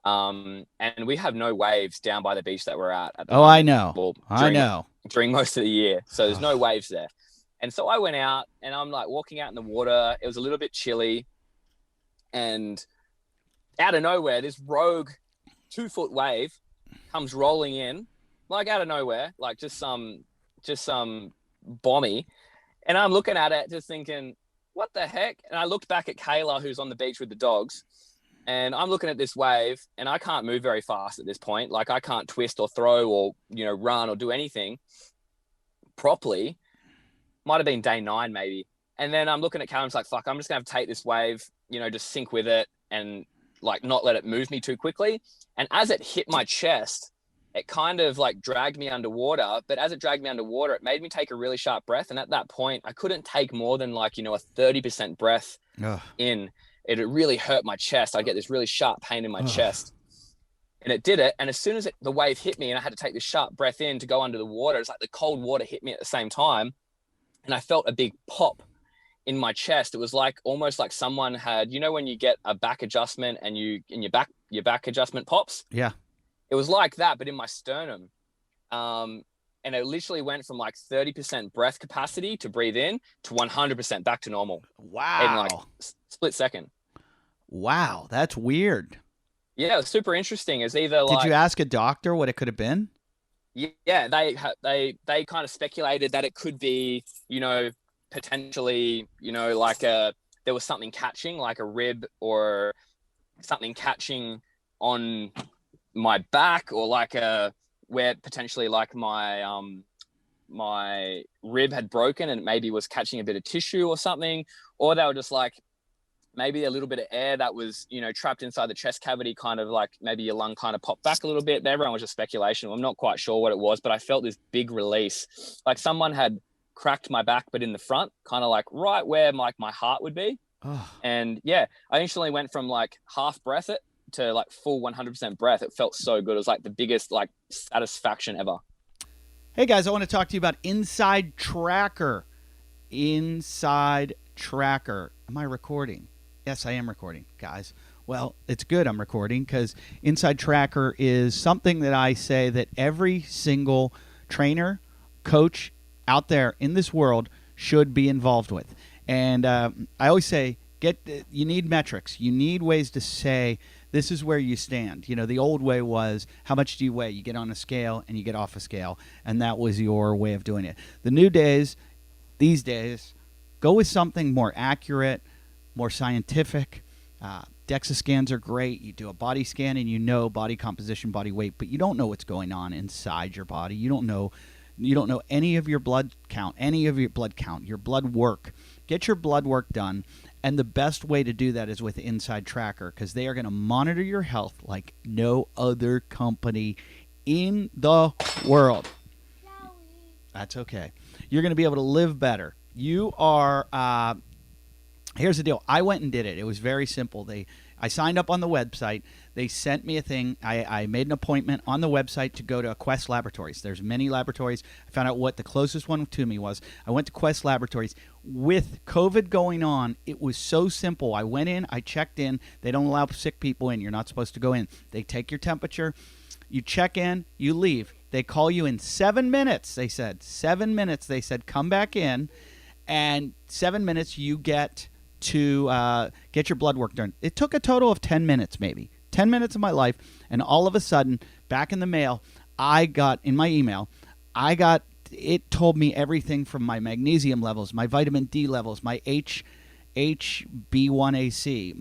And we have no waves down by the beach that we're at. I know. I know. During most of the year. So there's no waves there. And so I went out, and I'm like walking out in the water. It was a little bit chilly. And out of nowhere, this rogue 2-foot wave comes rolling in, like out of nowhere, like just some bomby. And I'm looking at it just thinking, what the heck? And I looked back at Kayla, who's on the beach with the dogs, and I'm looking at this wave, and I can't move very fast at this point. Like, I can't twist or throw or, run or do anything properly. Might have been day 9 maybe. And then I'm looking at Kayla, and it's like, fuck, I'm just going to have to take this wave, just sink with it and like not let it move me too quickly. And as it hit my chest, it kind of like dragged me underwater. But as it dragged me underwater, it made me take a really sharp breath. And at that point, I couldn't take more than like, a 30% breath in. It really hurt my chest. I get this really sharp pain in my chest. And it did it. And as soon as the wave hit me and I had to take this sharp breath in to go under the water, it's like the cold water hit me at the same time. And I felt a big pop in my chest. It was like almost like someone had, when you get a back adjustment and your back adjustment pops? Yeah. It was like that, but in my sternum. And it literally went from like 30% breath capacity to breathe in to 100% back to normal. Wow. In like split second. Wow. That's weird. Yeah, it was super interesting. It's either like... Did you ask a doctor what it could have been? Yeah, they kind of speculated that it could be, potentially, like there was something catching, like a rib or something catching on my back, or like where potentially like my rib had broken and it maybe was catching a bit of tissue or something, or they were just like maybe a little bit of air that was, trapped inside the chest cavity, kind of like maybe your lung kind of popped back a little bit. Everyone was just speculation. I'm not quite sure what it was, but I felt this big release, like someone had cracked my back, but in the front, kind of like right where my heart would be. And yeah, I instantly went from like half breath to like full 100% breath. It felt so good. It was like the biggest like satisfaction ever. Hey guys, I want to talk to you about Inside Tracker. Inside Tracker. Am I recording? Yes, I am recording, guys. Well, it's good I'm recording, because Inside Tracker is something that I say that every single trainer, coach out there in this world should be involved with. And I always say, you need metrics. You need ways to say, this is where you stand. The old way was, how much do you weigh? You get on a scale and you get off a scale. And that was your way of doing it. These days, go with something more accurate, more scientific. DEXA scans are great. You do a body scan and body composition, body weight, but you don't know what's going on inside your body. You don't know any of your blood count, your blood work. Get your blood work done. And the best way to do that is with Inside Tracker, because they are going to monitor your health like no other company in the world. That's okay. You're going to be able to live better. You are... Here's the deal. I went and did it. It was very simple. I signed up on the website. They sent me a thing. I made an appointment on the website to go to Quest Laboratories. There's many laboratories. I found out what the closest one to me was. I went to Quest Laboratories. With COVID going on, it was so simple. I went in. I checked in. They don't allow sick people in. You're not supposed to go in. They take your temperature. You check in. You leave. They call you in 7 minutes, they said. 7 minutes. They said, come back in. And 7 minutes, you get to get your blood work done. It took a total of 10 minutes, maybe 10 minutes of my life. And all of a sudden, back in the mail, in my email, I got it told me everything from my magnesium levels, my vitamin D levels, my HB1AC,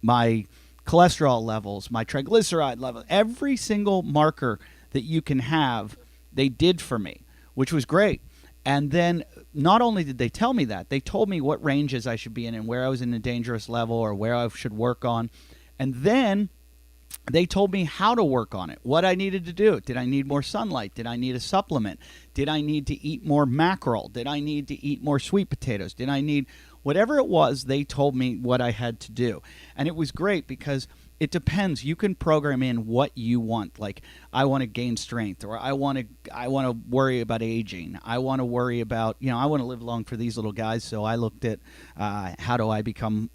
my cholesterol levels, my triglyceride level, every single marker that you can have, they did for me, which was great. And then not only did they tell me that, they told me what ranges I should be in and where I was in a dangerous level or where I should work on. And then they told me how to work on it, what I needed to do. Did I need more sunlight? Did I need a supplement? Did I need to eat more mackerel? Did I need to eat more sweet potatoes? Did I need whatever it was? They told me what I had to do. And it was great because it depends. You can program in what you want. Like, I want to gain strength, or I want to worry about aging. I want to worry about, I want to live long for these little guys. So I looked at how do I become,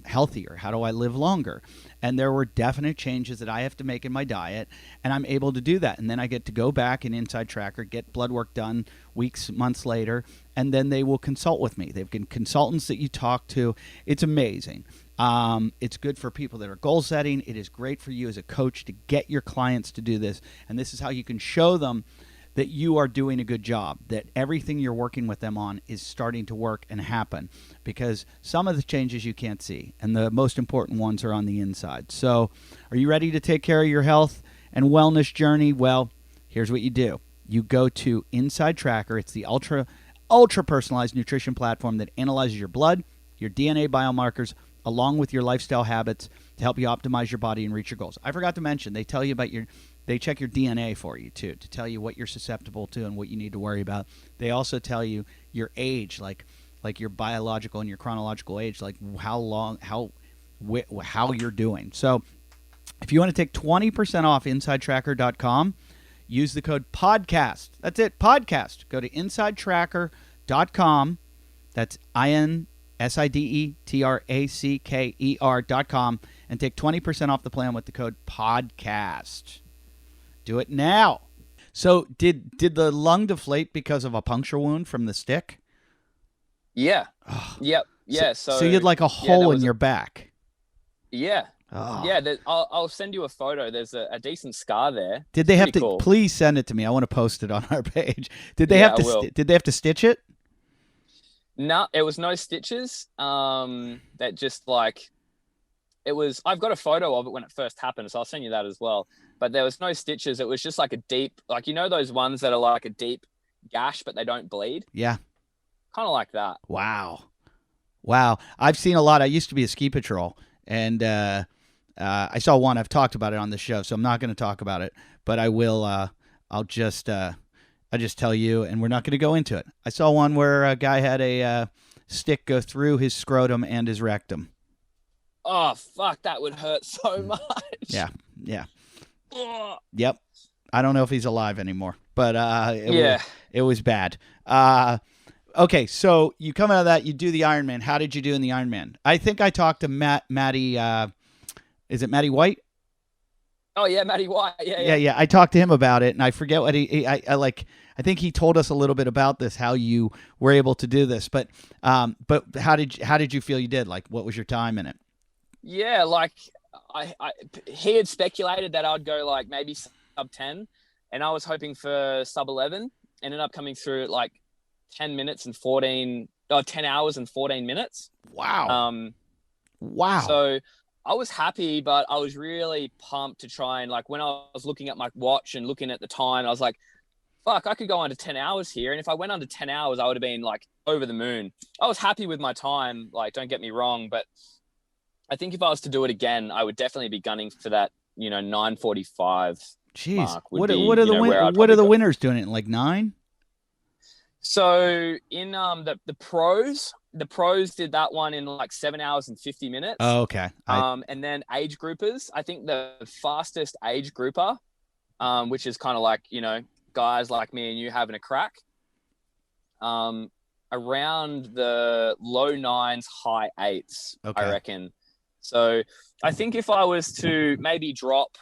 healthier? How do I live longer? And there were definite changes that I have to make in my diet, and I'm able to do that. And then I get to go back in Inside Tracker, get blood work done weeks, months later, and then they will consult with me. They've got consultants that you talk to. It's amazing. It's good for people that are goal setting. It is great for you as a coach to get your clients to do this. And this is how you can show them that you are doing a good job, that everything you're working with them on is starting to work and happen, because some of the changes you can't see, and the most important ones are on the inside. So are you ready to take care of your health and wellness journey? Well, here's what you do. You go to Inside Tracker. It's the ultra personalized nutrition platform that analyzes your blood, your DNA biomarkers, along with your lifestyle habits to help you optimize your body and reach your goals. I forgot to mention, they tell you about they check your DNA for you too, to tell you what you're susceptible to and what you need to worry about. They also tell you your age, like your biological and your chronological age, like how you're doing. So if you want to take 20% off InsideTracker.com, use the code PODCAST. That's it, PODCAST. Go to InsideTracker.com. That's InsideTracker.com and take 20% off the plan with the code PODCAST. Do it now. So did the lung deflate because of a puncture wound from the stick? Yeah. Oh. Yep. Yeah. So you had like a hole in your back. Yeah. Oh. Yeah. I'll send you a photo. There's a decent scar there. Did they have to? Cool. Please send it to me. I want to post it on our page. Did they have to? Did they have to stitch it? No, it was no stitches. That just like, it was, I've got a photo of it when it first happened, so I'll send you that as well. But there was no stitches. It was just like a deep, like, those ones that are like a deep gash, but they don't bleed? Yeah. Kind of like that. Wow. I've seen a lot. I used to be a ski patrol, and I saw one. I've talked about it on the show, so I'm not going to talk about it, but I will. I'll just tell you, and we're not going to go into it. I saw one where a guy had a stick go through his scrotum and his rectum. Oh, fuck, that would hurt so much. Yeah. Yep. I don't know if he's alive anymore, but it was bad. Okay, so you come out of that, you do the Ironman. How did you do in the Ironman? I think I talked to Matty, is it Matty White? Oh, yeah, Matty White. Yeah. I talked to him about it, and I forget what I think he told us a little bit about this, how you were able to do this. But how did you feel you did? Like, what was your time in it? Yeah, like he had speculated that I'd go like maybe sub 10, and I was hoping for sub 11. Ended up coming through at like 10 hours and 14 minutes. Wow. So I was happy, but I was really pumped to try and, like, when I was looking at my watch and looking at the time, I was like, fuck, I could go under 10 hours here. And if I went under 10 hours, I would have been like over the moon. I was happy with my time. Like, don't get me wrong, but I think if I was to do it again, I would definitely be gunning for that, 9:45 mark. What are the winners doing it in, like 9? So in the pros did that one in like 7 hours and 50 minutes. Oh, okay. And then age groupers, I think the fastest age grouper, which is kind of like, guys like me and you having a crack, around the low 9s, high 8s, okay. I reckon. So I think if I was to maybe drop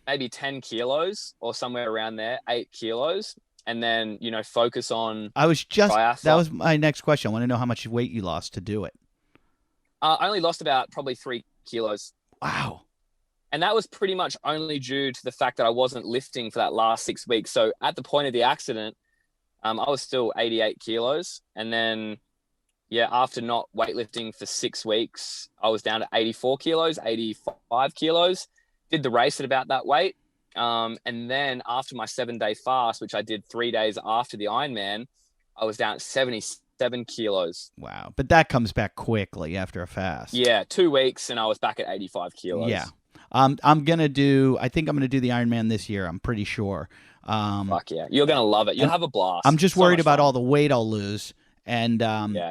maybe 10 kilos or somewhere around there, 8 kilos, and then, focus on triathlon. That was my next question. I want to know how much weight you lost to do it. I only lost about probably 3 kilos. Wow. And that was pretty much only due to the fact that I wasn't lifting for that last 6 weeks. So at the point of the accident, I was still 88 kilos. And then, after not weightlifting for 6 weeks, I was down to 84 kilos, 85 kilos, did the race at about that weight. And then after my 7-day fast, which I did 3 days after the Ironman, I was down at 77 kilos. Wow. But that comes back quickly after a fast. Yeah. 2 weeks and I was back at 85 kilos. Yeah. I think I'm going to do the Ironman this year. I'm pretty sure. Fuck yeah. You're going to love it. You'll have a blast. I'm just worried about all the weight I'll lose. And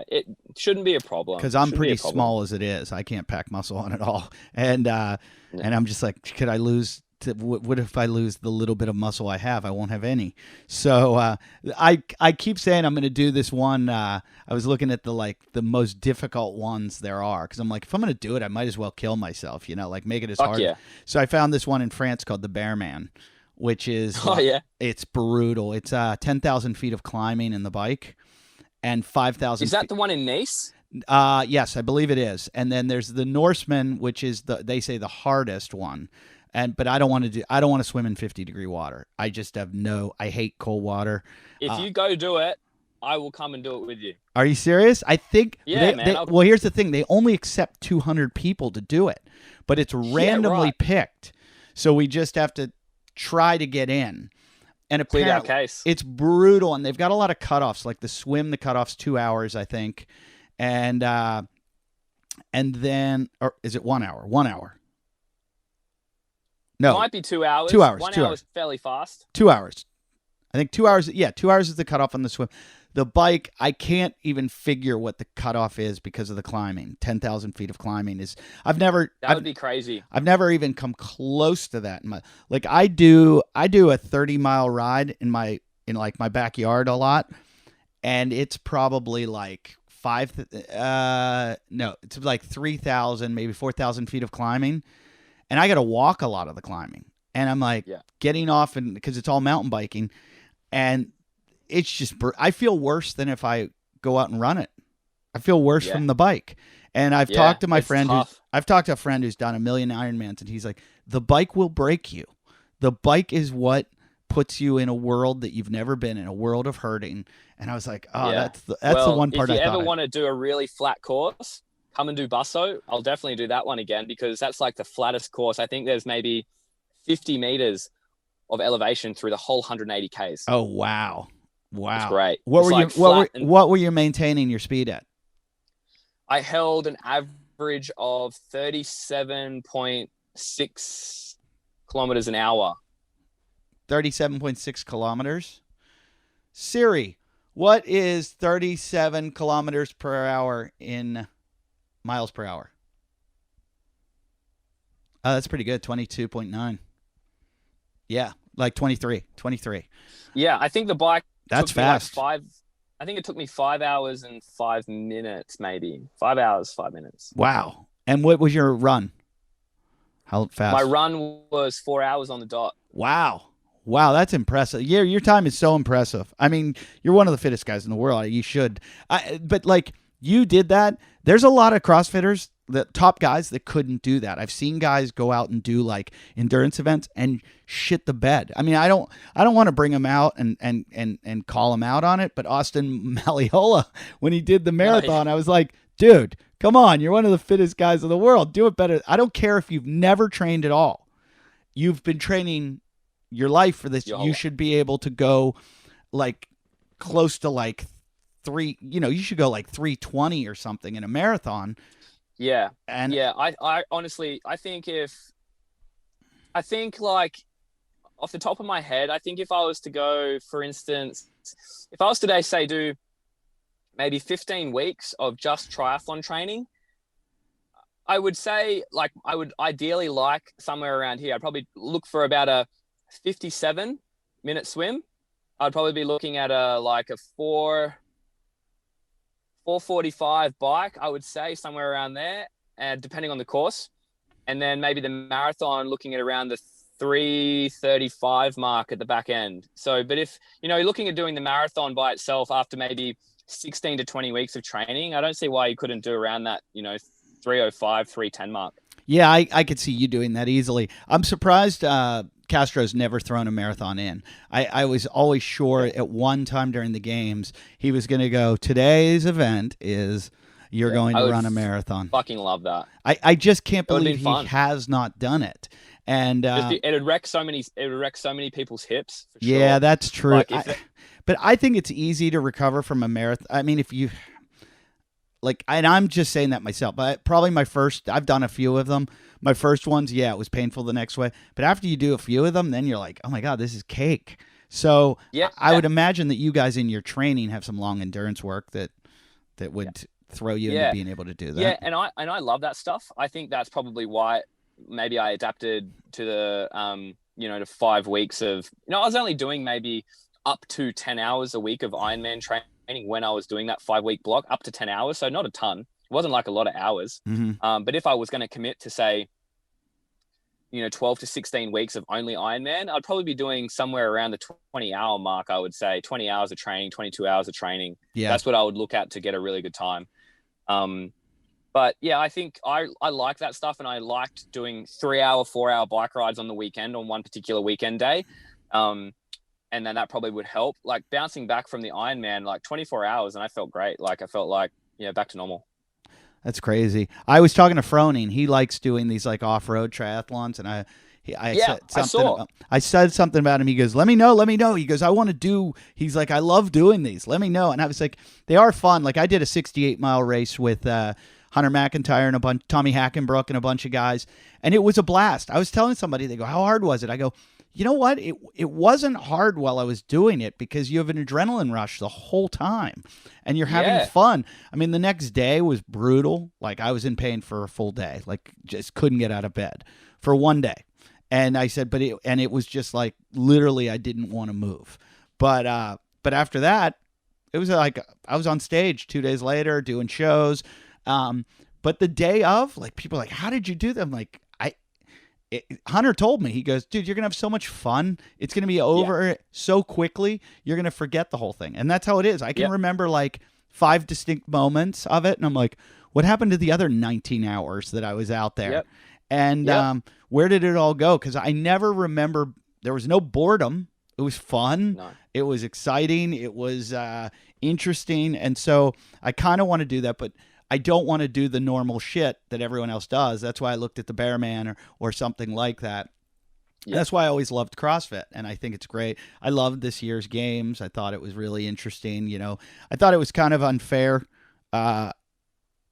it shouldn't be a problem. Because I'm pretty small as it is. I can't pack muscle on at all. And I'm just like, could I lose? What if I lose the little bit of muscle I have? I won't have any. So I keep saying I'm going to do this one. I was looking at the most difficult ones there are, because I'm like, if I'm going to do it, I might as well kill myself. Like make it as hard. Yeah. So I found this one in France called the Bearman, which is it's brutal. It's 10,000 feet of climbing in the bike, and 5,000. Is that the one in Nice? Yes, I believe it is. And then there's the Norseman, which is they say the hardest one. But I don't want to swim in 50-degree water. I just I hate cold water. If you go do it, I will come and do it with you. Are you serious? I think man. well, here's the thing. They only accept 200 people to do it, but it's randomly picked. So we just have to try to get in. And apparently our case. It's brutal, and they've got a lot of cutoffs. Like the cutoff's 2 hours, I think. And then, or is it 1 hour? 1 hour. No, it might be 2 hours. 2 hours. 1 2 hour hours. is fairly fast. 2 hours. I think 2 hours. Yeah, 2 hours is the cutoff on the swim. The bike, I can't even figure what the cutoff is because of the climbing. 10,000 feet of climbing is. That would be crazy. I've never even come close to that. I do a 30-mile ride in my backyard a lot, and it's probably like it's like 3,000, maybe 4,000 feet of climbing. And I got to walk a lot of the climbing. And I'm like getting off, because it's all mountain biking. And it's just, I feel worse than if I go out and run it. I feel worse from the bike. And I've talked to my friend I've talked to a friend who's done 1 million Ironmans, and he's like, the bike will break you. The bike is what puts you in a world that you've never been in, a world of hurting. And I was like, that's the one part I thought. If you ever want to do a really flat course, come and do Busso. I'll definitely do that one again, because that's like the flattest course. I think there's maybe 50 meters of elevation through the whole 180 Ks. Oh, wow. Wow. It's great. What were you maintaining your speed at? I held an average of 37.6 kilometers an hour. 37.6 kilometers? Siri, what is 37 kilometers per hour in miles per hour? That's pretty good. 22.9. Yeah, like 23. Yeah, I think the bike. That's fast. I think it took me 5 hours and 5 minutes, maybe 5 hours, 5 minutes. Wow. And what was your run? How fast? My run was 4 hours on the dot. Wow, that's impressive. Yeah, your time is so impressive. I mean, you're one of the fittest guys in the world. You should. But like, you did that. There's a lot of CrossFitters, the top guys, that couldn't do that. I've seen guys go out and do like endurance events and shit the bed. I mean, I don't want to bring him out and call him out on it, but Austin Malleola, when he did the marathon, I was like, dude, come on, you're one of the fittest guys in the world. Do it better. I don't care if you've never trained at all. You've been training your life for this. You should be able to go like close to like you should go like 3:20 or something in a marathon. Yeah. And I honestly, I think like off the top of my head, I think if I was to go, for instance, if I was today, say, do maybe 15 weeks of just triathlon training, I would say, like, I would ideally like somewhere around here. I'd probably look for about a 57-minute swim. I'd probably be looking at a 4:45 bike, I would say, somewhere around there, and depending on the course. And then maybe the marathon, looking at around the 3:35 mark at the back end. So, but if, you're looking at doing the marathon by itself after maybe 16 to 20 weeks of training, I don't see why you couldn't do around that, 3:05, 3:10 mark. Yeah, I could see you doing that easily. I'm surprised Castro's never thrown a marathon in. I was always sure at one time during the games he was going to go, today's event is you're going to run a marathon. Fucking love that. I just can't believe he has not done it. And it would wreck so many people's hips. For sure. Yeah, that's true. Like but I think it's easy to recover from a marathon. I mean, if you and I'm just saying that myself, but probably I've done a few of them. My first ones, yeah, it was painful the next way. But after you do a few of them, then you're like, oh my God, this is cake. So I would imagine that you guys in your training have some long endurance work that would throw you into being able to do that. Yeah, and I love that stuff. I think that's probably why maybe I adapted to the to 5 weeks of, I was only doing maybe up to 10 hours a week of Ironman training when I was doing that 5-week block, up to 10 hours. So not a ton. It wasn't like a lot of hours. Mm-hmm. But if I was going to commit to say, 12 to 16 weeks of only Ironman, I'd probably be doing somewhere around the 20-hour mark, I would say. 20 hours of training, 22 hours of training. Yeah. That's what I would look at to get a really good time. But yeah, I think I like that stuff, and I liked doing 3-hour, 4-hour bike rides on the weekend on one particular weekend day. And then that probably would help. Like bouncing back from the Ironman, like 24 hours, and I felt great. Like I felt like, back to normal. That's crazy. I was talking to Froning. He likes doing these like off-road triathlons, and I said something about him. He goes, let me know. He goes, I want to do, he's like, I love doing these. Let me know. And I was like, they are fun. Like I did a 68-mile race with Hunter McIntyre and Tommy Hackenbrook and a bunch of guys, and it was a blast. I was telling somebody, they go, how hard was it? I go, you know what? It wasn't hard while I was doing it because you have an adrenaline rush the whole time and you're having fun. I mean, the next day was brutal. Like I was in pain for a full day, like just couldn't get out of bed for one day. And I said, it was just like, literally I didn't want to move. But after that, it was like, I was on stage 2 days later doing shows. But the day of, like, people are like, how did you do them? Like, Hunter told me, he goes, dude, you're going to have so much fun. It's going to be over so quickly. You're going to forget the whole thing. And that's how it is. I can remember like 5 distinct moments of it. And I'm like, what happened to the other 19 hours that I was out there? Yep. And where did it all go? Because I never remember, there was no boredom. It was fun. No. It was exciting. It was interesting. And so I kind of want to do that, but I don't want to do the normal shit that everyone else does. That's why I looked at the Bearman or something like that. Yep. That's why I always loved CrossFit, and I think it's great. I loved this year's games. I thought it was really interesting. I thought it was kind of unfair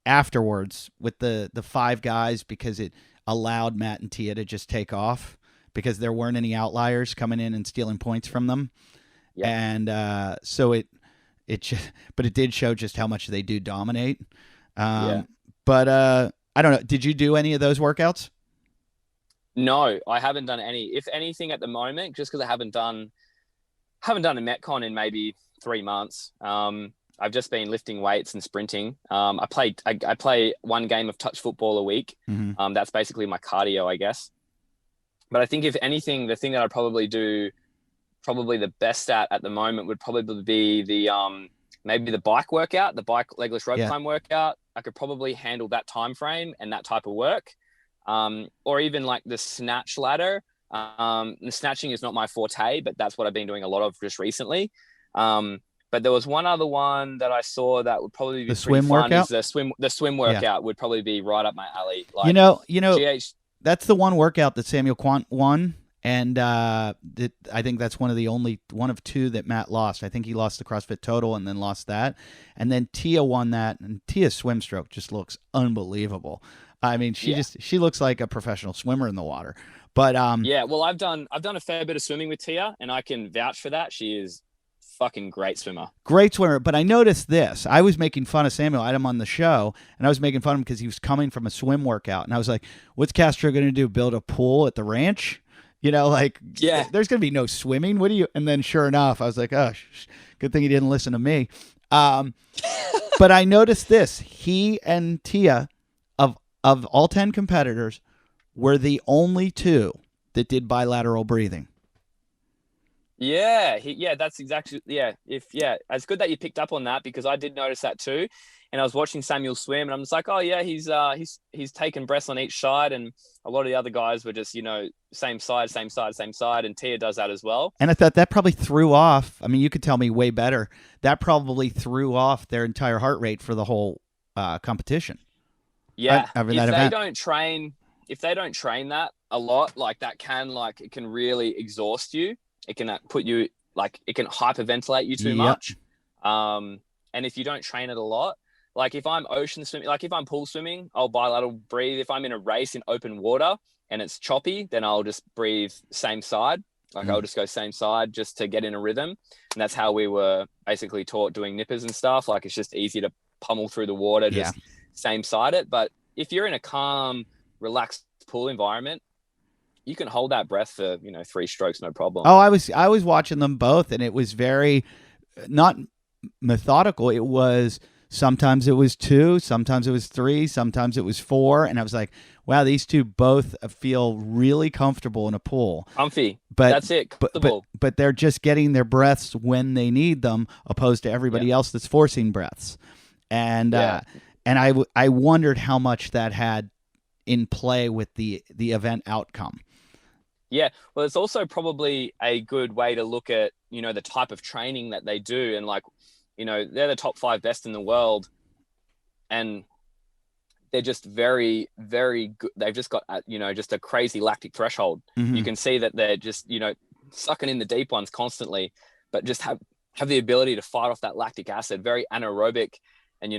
afterwards with the 5 guys because it allowed Matt and Tia to just take off because there weren't any outliers coming in and stealing points from them. Yep. And so but it did show just how much they do dominate. But I don't know. Did you do any of those workouts? No, I haven't done any. If anything, at the moment, just because I haven't done a Metcon in maybe 3 months. I've just been lifting weights and sprinting. I play one game of touch football a week. Mm-hmm. That's basically my cardio, I guess. But I think if anything, the thing that I'd probably do, probably the best at the moment would probably be the maybe the bike workout, the bike legless rope climb workout. I could probably handle that time frame and that type of work. Or even like the snatch ladder. The snatching is not my forte, but that's what I've been doing a lot of just recently. But there was one other one that I saw that would probably be the swim workout. The swim workout would probably be right up my alley. Like, that's the one workout that Samuel Quant won. And I think that's one of 2 that Matt lost. I think he lost the CrossFit Total and then lost that. And then Tia won that. And Tia's swim stroke just looks unbelievable. I mean, she looks like a professional swimmer in the water. But well, I've done a fair bit of swimming with Tia, and I can vouch for that. She is fucking great swimmer. Great swimmer. But I noticed this. I was making fun of Samuel. I had him on the show, and I was making fun of him because he was coming from a swim workout. And I was like, what's Castro going to do? Build a pool at the ranch? There's going to be no swimming. What do you? And then sure enough, I was like, oh, good thing he didn't listen to me. But I noticed this. He and Tia, of all 10 competitors, were the only 2 that did bilateral breathing. Yeah, that's exactly, it's good that you picked up on that because I did notice that too. And I was watching Samuel swim, and I'm just like, oh yeah, he's taken breaths on each side, and a lot of the other guys were just, same side, and Tia does that as well. And I thought that probably threw off. I mean, you could tell me way better. That probably threw off their entire heart rate for the whole competition. Yeah, if they don't train that a lot, like that it can really exhaust you. It can put you it can hyperventilate you too much. And if you don't train it a lot, like if I'm ocean swimming, like if I'm pool swimming, I'll bilateral breathe. If I'm in a race in open water and it's choppy, then I'll just breathe same side. I'll just go same side just to get in a rhythm. And that's how we were basically taught doing nippers and stuff. Like it's just easy to pummel through the water, just same side it. But if you're in a calm, relaxed pool environment, you can hold that breath for 3 strokes, no problem. Oh, I was watching them both, and it was very not methodical. It was sometimes it was 2, sometimes it was 3, sometimes it was 4, and I was like, wow, these two both feel really comfortable in a pool. Comfy, but that's it. Comfortable. But they're just getting their breaths when they need them, opposed to everybody else that's forcing breaths. And I wondered how much that had in play with the event outcome. Yeah, well, it's also probably a good way to look at, the type of training that they do. And they're the top 5 best in the world. And they're just very, very good. They've just got, just a crazy lactic threshold. Mm-hmm. You can see that they're just, sucking in the deep ones constantly, but just have the ability to fight off that lactic acid, very anaerobic. And,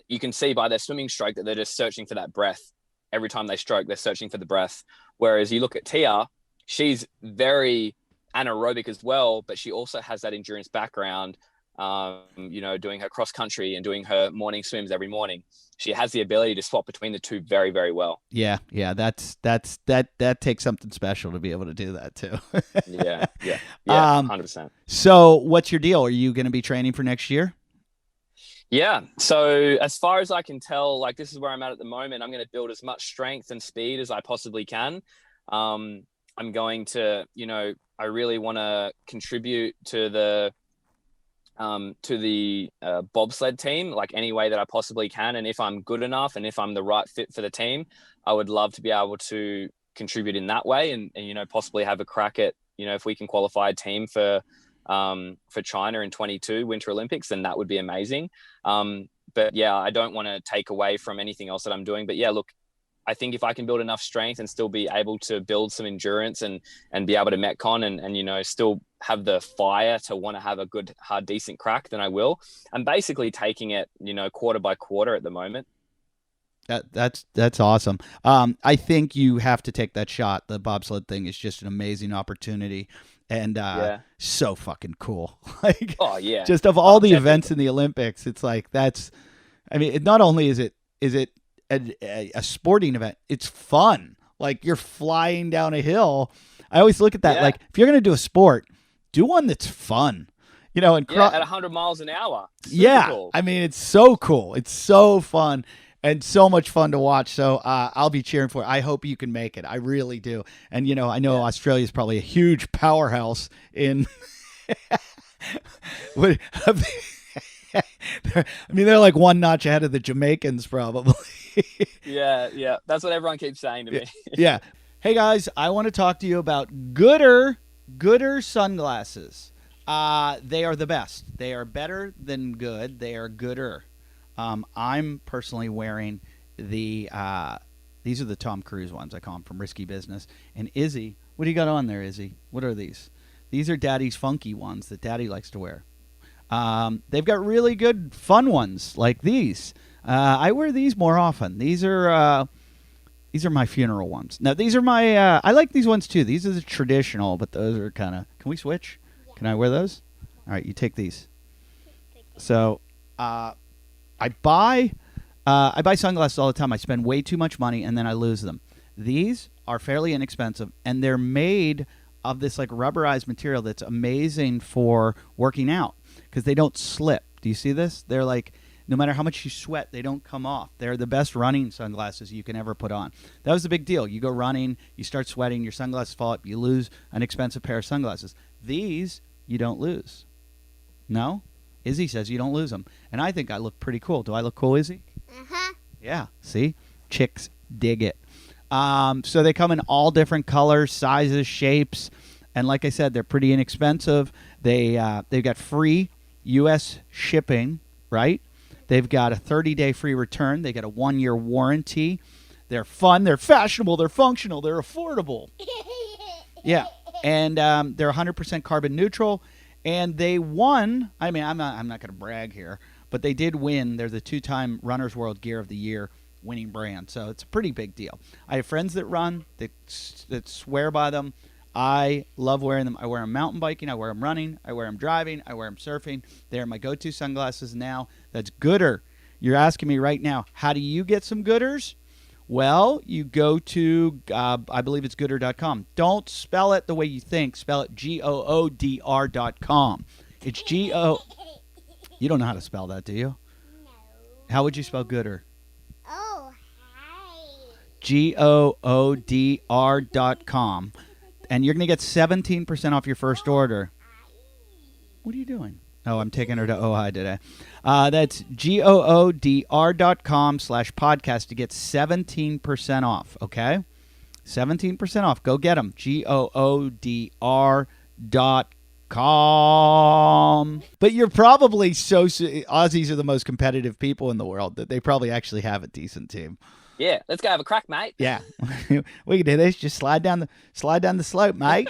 you can see by their swimming stroke that they're just searching for that breath. Every time they stroke, they're searching for the breath. Whereas you look at Tia, she's very anaerobic as well, but she also has that endurance background, doing her cross country and doing her morning swims every morning. She has the ability to swap between the two very, very well. Yeah. That takes something special to be able to do that too. Yeah, 100%. So what's your deal? Are you going to be training for next year? Yeah. So as far as I can tell, this is where I'm at the moment. I'm going to build as much strength and speed as I possibly can. I'm going to, I really want to contribute to the bobsled team, any way that I possibly can. And if I'm good enough and if I'm the right fit for the team, I would love to be able to contribute in that way and possibly have a crack at, if we can qualify a team for China in 22 Winter Olympics, then that would be amazing. But yeah, I don't want to take away from anything else that I'm doing. But yeah, look, I think if I can build enough strength and still be able to build some endurance and be able to metcon and still have the fire to want to have a good, hard, decent crack, then I will. I'm basically taking it, quarter by quarter at the moment. That's awesome. I think you have to take that shot. The bobsled thing is just an amazing opportunity. And so fucking cool. Oh yeah. Just of all the events in the Olympics, it's not only is it a sporting event, it's fun. You're flying down a hill. I always look at that. Yeah. If you're going to do a sport, do one that's fun. And at 100 miles an hour. Super cool. It's so cool. It's so fun. And so much fun to watch. So I'll be cheering for it. I hope you can make it. I really do. And, I know Australia is probably a huge powerhouse in they're like one notch ahead of the Jamaicans probably. Yeah. That's what everyone keeps saying to me. Yeah. Hey, guys, I want to talk to you about Gooder sunglasses. They are the best. They are better than good. They are gooder. I'm personally wearing these are the Tom Cruise ones. I call them from Risky Business. And Izzy, what do you got on there, Izzy? What are these? These are Daddy's funky ones that Daddy likes to wear. They've got really good fun ones like these. I wear these more often. These are my funeral ones. Now these are my. I like these ones too. These are the traditional, but those are kind of. Can we switch? Yeah. Can I wear those? All right, you take these. So. I buy sunglasses all the time. I spend way too much money and then I lose them. These are fairly inexpensive and they're made of this rubberized material that's amazing for working out because they don't slip. Do you see this? They're no matter how much you sweat, they don't come off. They're the best running sunglasses you can ever put on. That was the big deal. You go running, you start sweating, your sunglasses fall up, you lose an expensive pair of sunglasses. These, you don't lose. No? Izzy says you don't lose them. And I think I look pretty cool. Do I look cool, Izzy? Uh-huh. Yeah. See? Chicks dig it. So they come in all different colors, sizes, shapes. And like I said, they're pretty inexpensive. They've got free U.S. shipping, right? They've got a 30-day free return. They got a 1-year warranty. They're fun. They're fashionable. They're functional. They're affordable. Yeah. And they're 100% carbon neutral. And they won. I mean, I'm not going to brag here, but they did win. They're the 2-time Runner's World Gear of the Year winning brand. So it's a pretty big deal. I have friends that run that swear by them. I love wearing them. I wear them mountain biking. I wear them running. I wear them driving. I wear them surfing. They're my go-to sunglasses now. That's Gooder. You're asking me right now, how do you get some Gooders? Well, you go to, I believe it's Gooder.com. Don't spell it the way you think. Spell it Goodr.com. It's G-O. You don't know how to spell that, do you? No. How would you spell Gooder? Oh, hi. Goodr.com. And you're going to get 17% off your first order. What are you doing? Oh, I'm taking her to Ojai today. That's Goodr.com/podcast to get 17% off, okay? 17% off. Go get them. Goodr.com. But you're probably Aussies are the most competitive people in the world, that they probably actually have a decent team. Yeah, let's go have a crack, mate. Yeah. We can do this. Just slide down the slope, mate.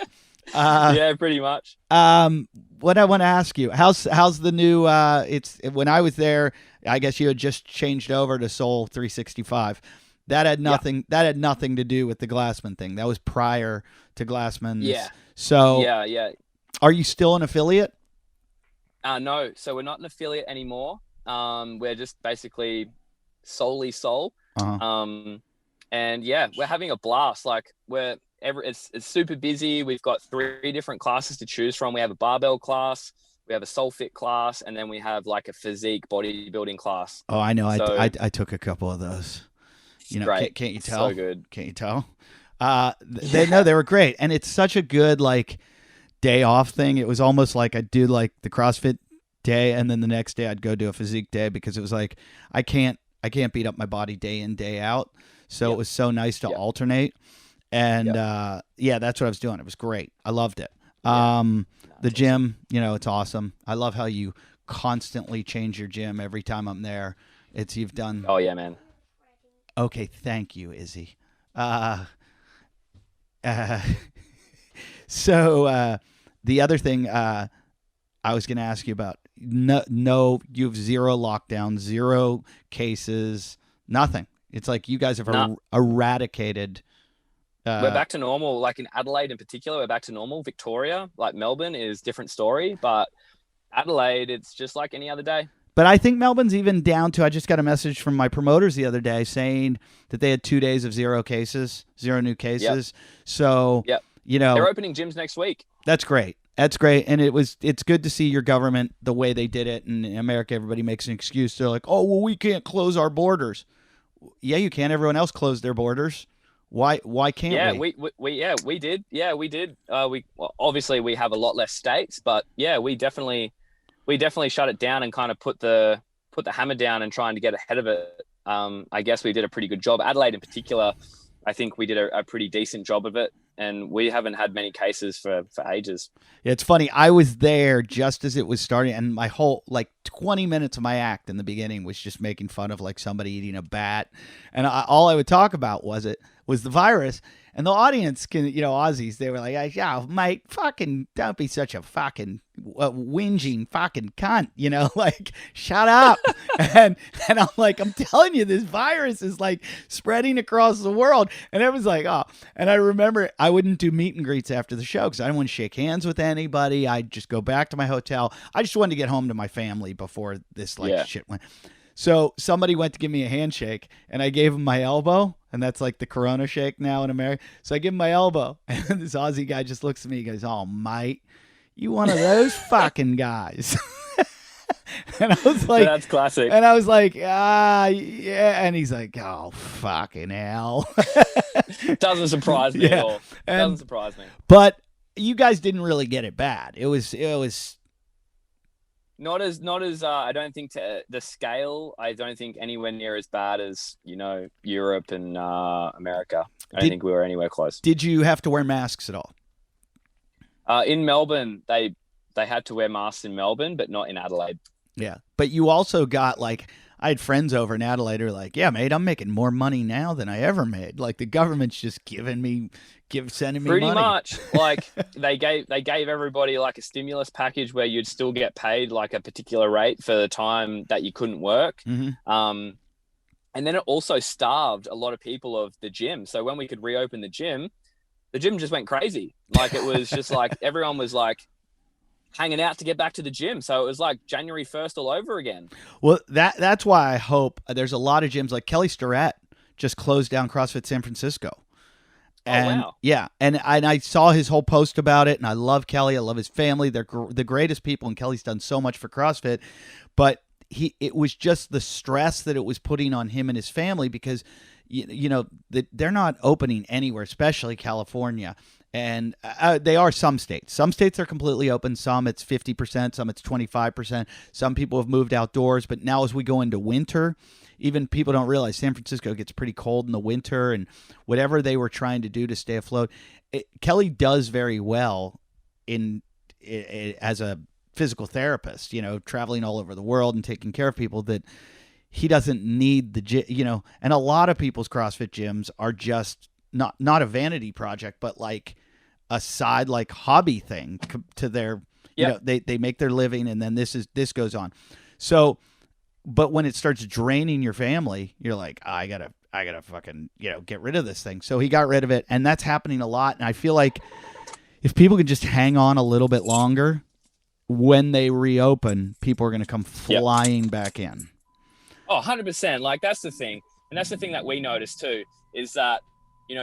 Yeah, pretty much. What I want to ask you, how's the new when I was there, I guess you had just changed over to Soul 365. That had nothing to do with the Glassman thing. That was prior to Glassman's. Yeah. So Yeah. Are you still an affiliate? No, so we're not an affiliate anymore. We're just basically solely Soul. Uh-huh. And yeah, we're having a blast. Like it's super busy. We've got 3 different classes to choose from. We have a barbell class, we have a soul fit class, and then we have like a physique bodybuilding class. Oh, I know. So, I took a couple of those. You know, great. Can't you tell? So good. Can't you tell? They were great, and it's such a good like day off thing. It was almost like I'd do like the CrossFit day, and then the next day I'd go do a physique day, because it was like I can't beat up my body day in, day out. So it was so nice to alternate. And that's what I was doing. It was great. I loved it. The gym, it's awesome. I love how you constantly change your gym every time I'm there. You've done. Oh yeah, man. Okay. Thank you, Izzy. So the other thing I was going to ask you about, no, you have 0 lockdowns, 0 cases, nothing. It's like you guys have eradicated. We're back to normal. Like in Adelaide in particular, we're back to normal. Victoria, like Melbourne, is different story. But Adelaide, it's just like any other day. But I think Melbourne's even down to, I just got a message from my promoters the other day saying that they had 2 days of 0 cases, 0 new cases. Yep. So, they're opening gyms next week. That's great. That's great. And it's good to see your government, the way they did it. In America, everybody makes an excuse. They're like, oh, well, we can't close our borders. Yeah, you can. Everyone else closed their borders. Why can't we? We did. Yeah, we did. Obviously we have a lot less states, but yeah, we definitely shut it down and kind of put the hammer down and trying to get ahead of it. I guess we did a pretty good job. Adelaide in particular, I think we did a pretty decent job of it, and we haven't had many cases for ages. Yeah, it's funny. I was there just as it was starting, and my whole 20 minutes of my act in the beginning was just making fun of like somebody eating a bat, and all I would talk about was the virus. And the audience Aussies, they were like, yeah, mate, fucking don't be such a fucking whinging fucking cunt, like shut up. and I'm like, I'm telling you, this virus is like spreading across the world. And it was like, oh, and I remember I wouldn't do meet and greets after the show because I didn't want to shake hands with anybody. I'd just go back to my hotel. I just wanted to get home to my family before this shit went. So somebody went to give me a handshake, and I gave him my elbow, and that's like the Corona shake now in America. So I give him my elbow, and this Aussie guy just looks at me and goes, oh, mate, you one of those fucking guys. And I was like, that's classic. And I was like, yeah. And he's like, oh, fucking hell. Doesn't surprise me at all. Doesn't surprise me. But you guys didn't really get it bad. It was Not as I don't think the scale. I don't think anywhere near as bad as Europe and America. I don't think we were anywhere close. Did you have to wear masks at all? In Melbourne, they had to wear masks in Melbourne, but not in Adelaide. Yeah, but you also got like, I had friends over in Adelaide who were like, yeah, mate, I'm making more money now than I ever made. Like the government's just sending me pretty money. Much. Like they gave everybody like a stimulus package where you'd still get paid like a particular rate for the time that you couldn't work. Mm-hmm. And then it also starved a lot of people of the gym. So when we could reopen the gym just went crazy. Like it was just like everyone was like hanging out to get back to the gym. So it was like January 1st all over again. Well, that's why I hope there's a lot of gyms like Kelly Starrett just closed down CrossFit San Francisco. And, wow. Yeah. And I saw his whole post about it, and I love Kelly. I love his family. They're the greatest people, and Kelly's done so much for CrossFit. But it was just the stress that it was putting on him and his family because, they're not opening anywhere, especially California. And they are some states. Some states are completely open. Some it's 50%. Some it's 25%. Some people have moved outdoors. But now as we go into winter, even people don't realize San Francisco gets pretty cold in the winter. And whatever they were trying to do to stay afloat, Kelly does very well as a physical therapist, traveling all over the world and taking care of people, that he doesn't need the gym, and a lot of people's CrossFit gyms are just not a vanity project, but like a side, like hobby thing to their, they make their living, and then this goes on. So, but when it starts draining your family, you're like, I gotta fucking, get rid of this thing. So he got rid of it, and that's happening a lot. And I feel like if people can just hang on a little bit longer, when they reopen, people are going to come flying back in. Oh, 100%. Like that's the thing. And that's the thing that we noticed too, is that,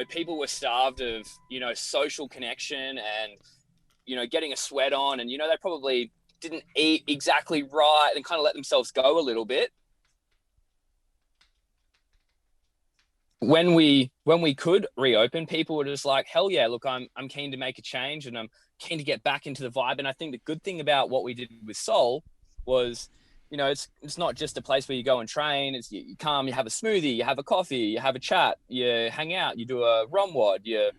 people were starved of, social connection and, getting a sweat on, and, they probably didn't eat exactly right and kind of let themselves go a little bit. When we could reopen, people were just like, hell yeah, look, I'm keen to make a change, and I'm keen to get back into the vibe. And I think the good thing about what we did with Soul was, it's not just a place where you go and train. It's you come, you have a smoothie, you have a coffee, you have a chat, you hang out, you do a rum wad, you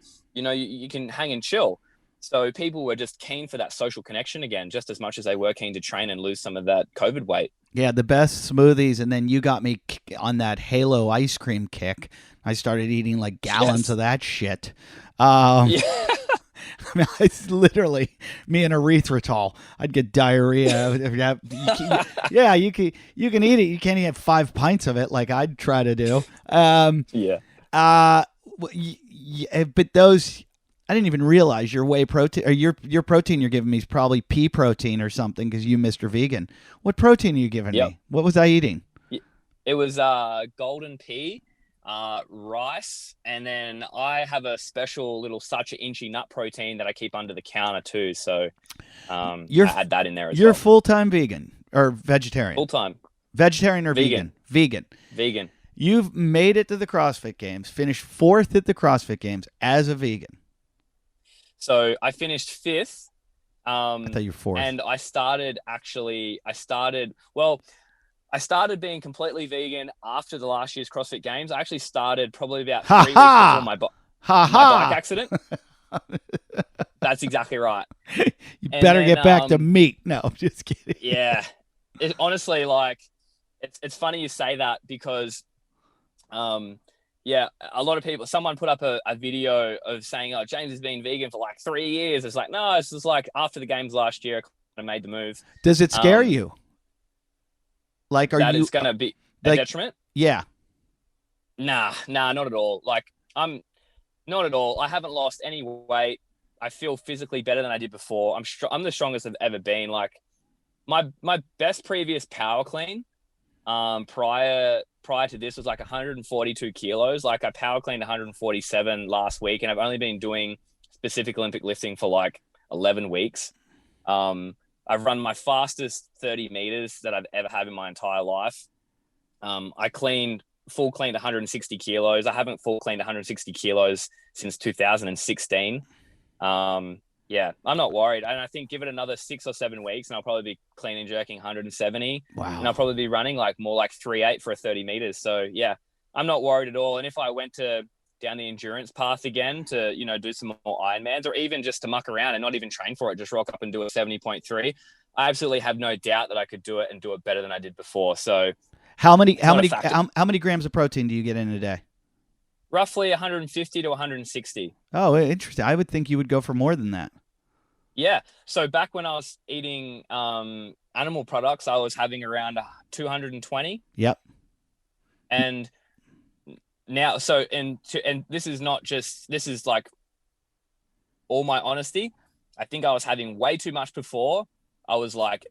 can hang and chill. So people were just keen for that social connection again, just as much as they were keen to train and lose some of that COVID weight. Yeah, the best smoothies. And then you got me on that Halo ice cream kick. I started eating like gallons of that shit. Yeah. I mean, it's literally me and erythritol. I'd get diarrhea. Yeah, you can eat it. You can't eat 5 pints of it like I'd try to do. But those, I didn't even realize your whey protein, or your protein you're giving me is probably pea protein or something, because you, Mr. Vegan. What protein are you giving me? What was I eating? It was golden pea. Rice, and then I have a special little such an inchy nut protein that I keep under the counter too. So I had that in there as well. You're full-time vegan or vegetarian? Full-time. Vegetarian or vegan? Vegan. You've made it to the CrossFit Games, finished 4th at the CrossFit Games as a vegan. So I finished 5th. I thought you were 4th. And I started being completely vegan after the last year's CrossFit Games. I actually started probably about 3 weeks before my bike accident. That's exactly right. You better get back to meat. No, I'm just kidding. Yeah. Honestly, like, it's funny you say that because, a lot of people, someone put up a video of saying, oh, James has been vegan for like 3 years. It's like, no, it's just like after the Games last year, I kind of made the move. Does it scare you? Like, it's going to be a detriment? Yeah. Nah, not at all. Like, I'm not at all. I haven't lost any weight. I feel physically better than I did before. I'm the strongest I've ever been. Like, my best previous power clean, prior to this was like 142 kilos. Like, I power cleaned 147 last week, and I've only been doing specific Olympic lifting for like 11 weeks. I've run my fastest 30 meters that I've ever had in my entire life. I full cleaned 160 kilos. I haven't full cleaned 160 kilos since 2016. Yeah, I'm not worried. And I think give it another 6 or 7 weeks and I'll probably be clean and jerking 170. Wow. And I'll probably be running like more like 3.8 for a 30 meters. So yeah, I'm not worried at all. And if I went down the endurance path again to, do some more Ironmans, or even just to muck around and not even train for it, just rock up and do a 70.3, I absolutely have no doubt that I could do it and do it better than I did before. So how many grams of protein do you get in a day? Roughly 150 to 160. Oh, interesting. I would think you would go for more than that. Yeah. So back when I was eating animal products, I was having around 220. Yep. And now, and this is like all my honesty. I think I was having way too much before. I was like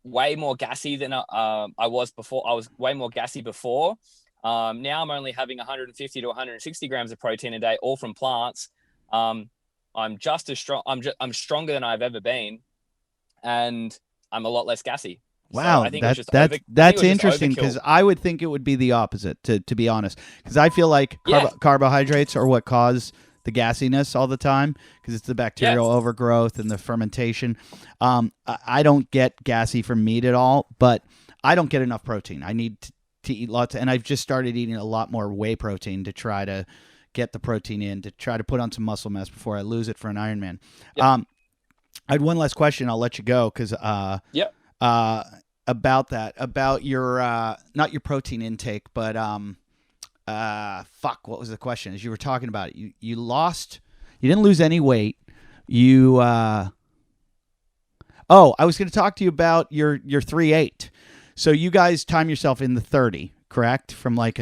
way more gassy than I was before. I was way more gassy before. Now I'm only having 150 to 160 grams of protein a day, all from plants. I'm just as strong. I'm stronger than I've ever been, and I'm a lot less gassy. Wow, so I think that's interesting, because I would think it would be the opposite, to be honest, because I feel like carbohydrates are what cause the gassiness all the time, because it's the bacterial overgrowth and the fermentation. I don't get gassy from meat at all, but I don't get enough protein. I need to eat lots, and I've just started eating a lot more whey protein to try to get the protein in, to try to put on some muscle mass before I lose it for an Ironman. I had one last question. I'll let you go, because about your not your protein intake, but what was the question? As you were talking about it, you didn't lose any weight. I was going to talk to you about your 3.8. So you guys time yourself in the 30, correct? From like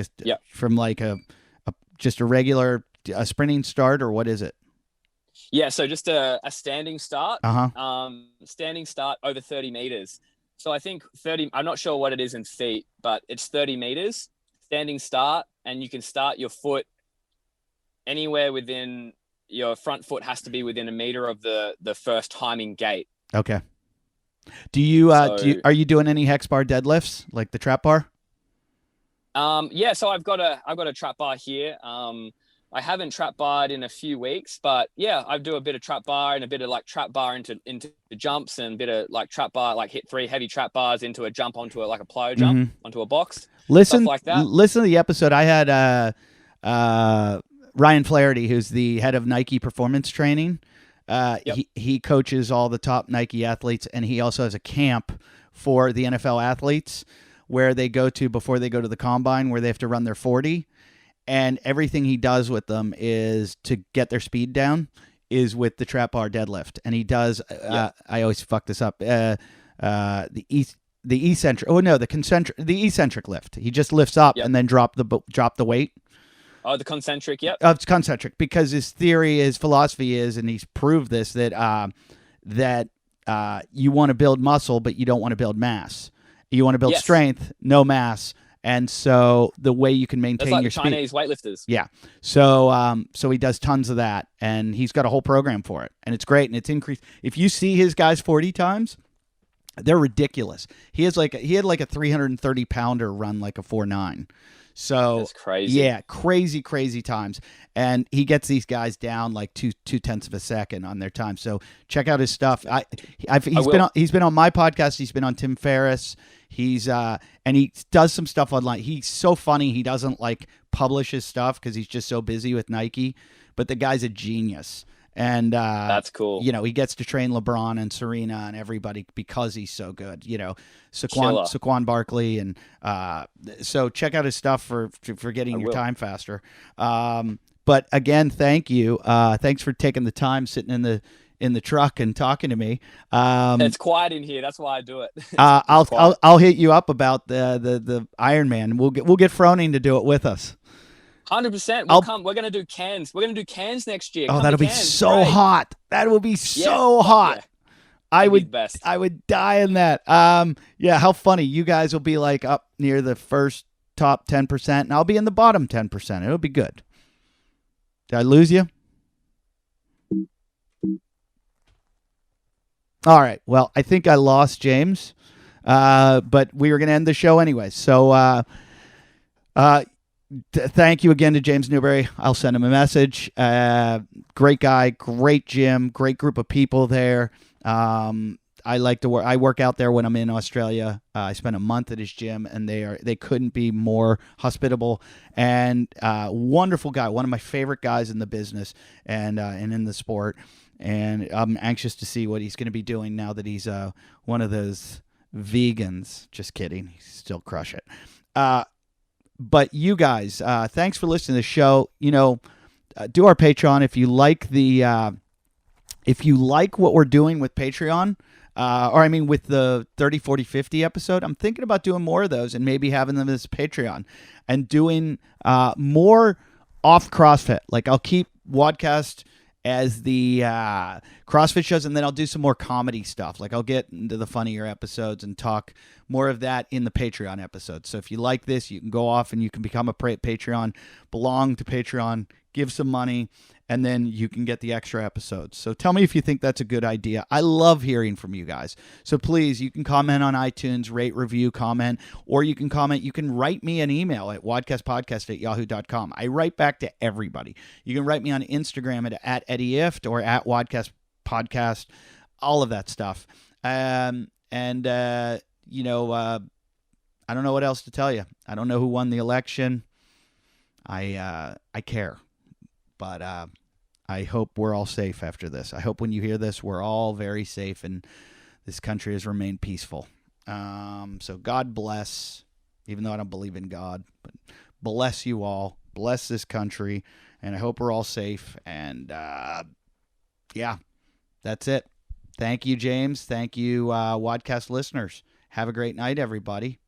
just a regular sprinting start, or what is it? Yeah, so just a standing start. Standing start over 30 meters. So I think 30. I'm not sure what it is in feet, but it's 30 meters standing start, and you can start your foot anywhere within your front foot has to be within a meter of the first timing gate. Okay. Are you doing any Hex Bar deadlifts, like the trap bar? Yeah, so I've got a trap bar here. I haven't trap barred in a few weeks, but yeah, I do a bit of trap bar and a bit of like trap bar into the jumps, and a bit of like trap bar, like hit 3 heavy trap bars into a jump onto a plyo jump onto a box. Stuff like that. Listen to the episode. I had Ryan Flaherty, who's the head of Nike Performance Training. He coaches all the top Nike athletes, and he also has a camp for the NFL athletes where they go to before they go to the combine, where they have to run their 40. And everything he does with them is to get their speed down is with the trap bar deadlift. And he does, I always fuck this up, the eccentric lift. He just lifts up and then drop the weight. Oh, the concentric, yep. It's concentric, because his philosophy is, and he's proved this, that you want to build muscle, but you don't want to build mass. You want to build strength, no mass. And so the way you can maintain your speed. Chinese weightlifters. Yeah. So he does tons of that, and he's got a whole program for it, and it's great, and it's increased. If you see his guys 40 times, they're ridiculous. He had like a 330 pounder run like a 4.9. So that's crazy. Yeah, crazy times. And he gets these guys down like two tenths of a second on their time. So check out his stuff. He's been on my podcast. He's been on Tim Ferriss. And he does some stuff online. He's so funny. He doesn't like publish his stuff because he's just so busy with Nike. But the guy's a genius. And that's cool. He gets to train LeBron and Serena and everybody because he's so good. Saquon Barkley, and so check out his stuff for getting your time faster. But again, thank you. Thanks for taking the time, sitting in the truck and talking to me. It's quiet in here. That's why I do it. I'll hit you up about the Ironman. We'll get Froning to do it with us. 100%. We'll come. We're going to do Cairns. We're going to do Cairns next year. Oh, that'll be so hot. That will be so hot. Yeah. I would die in that. How funny. You guys will be like up near the first top 10%, and I'll be in the bottom 10%. It'll be good. Did I lose you? All right. Well, I think I lost James, but we were going to end the show anyway. So, Thank you again to James Newbury. I'll send him a message. Great guy, great gym, great group of people there. I like to work. I work out there when I'm in Australia. I spent a month at his gym, and they couldn't be more hospitable and wonderful guy. One of my favorite guys in the business and in the sport. And I'm anxious to see what he's going to be doing now that he's one of those vegans. Just kidding. He's still crush it. But you guys, thanks for listening to the show. Do our Patreon if you like what we're doing with Patreon. With the 30, 40, 50 episode, I'm thinking about doing more of those and maybe having them as Patreon and doing more off CrossFit. Like I'll keep Wodcast as the CrossFit shows, and then I'll do some more comedy stuff. Like I'll get into the funnier episodes and talk more of that in the Patreon episodes. So if you like this, you can go off and you can become a Patreon, belong to Patreon, give some money, and then you can get the extra episodes. So tell me if you think that's a good idea. I love hearing from you guys. So please, you can comment on iTunes, rate, review, comment, or you can comment. You can write me an email at wodcastpodcast@yahoo.com. I write back to everybody. You can write me on Instagram at Eddie Ifft or at Wodcast Podcast, all of that stuff. I don't know what else to tell you. I don't know who won the election. I care. But I hope we're all safe after this. I hope when you hear this, we're all very safe and this country has remained peaceful. So God bless, even though I don't believe in God, but bless you all. Bless this country. And I hope we're all safe. And that's it. Thank you, James. Thank you, Wodcast listeners. Have a great night, everybody.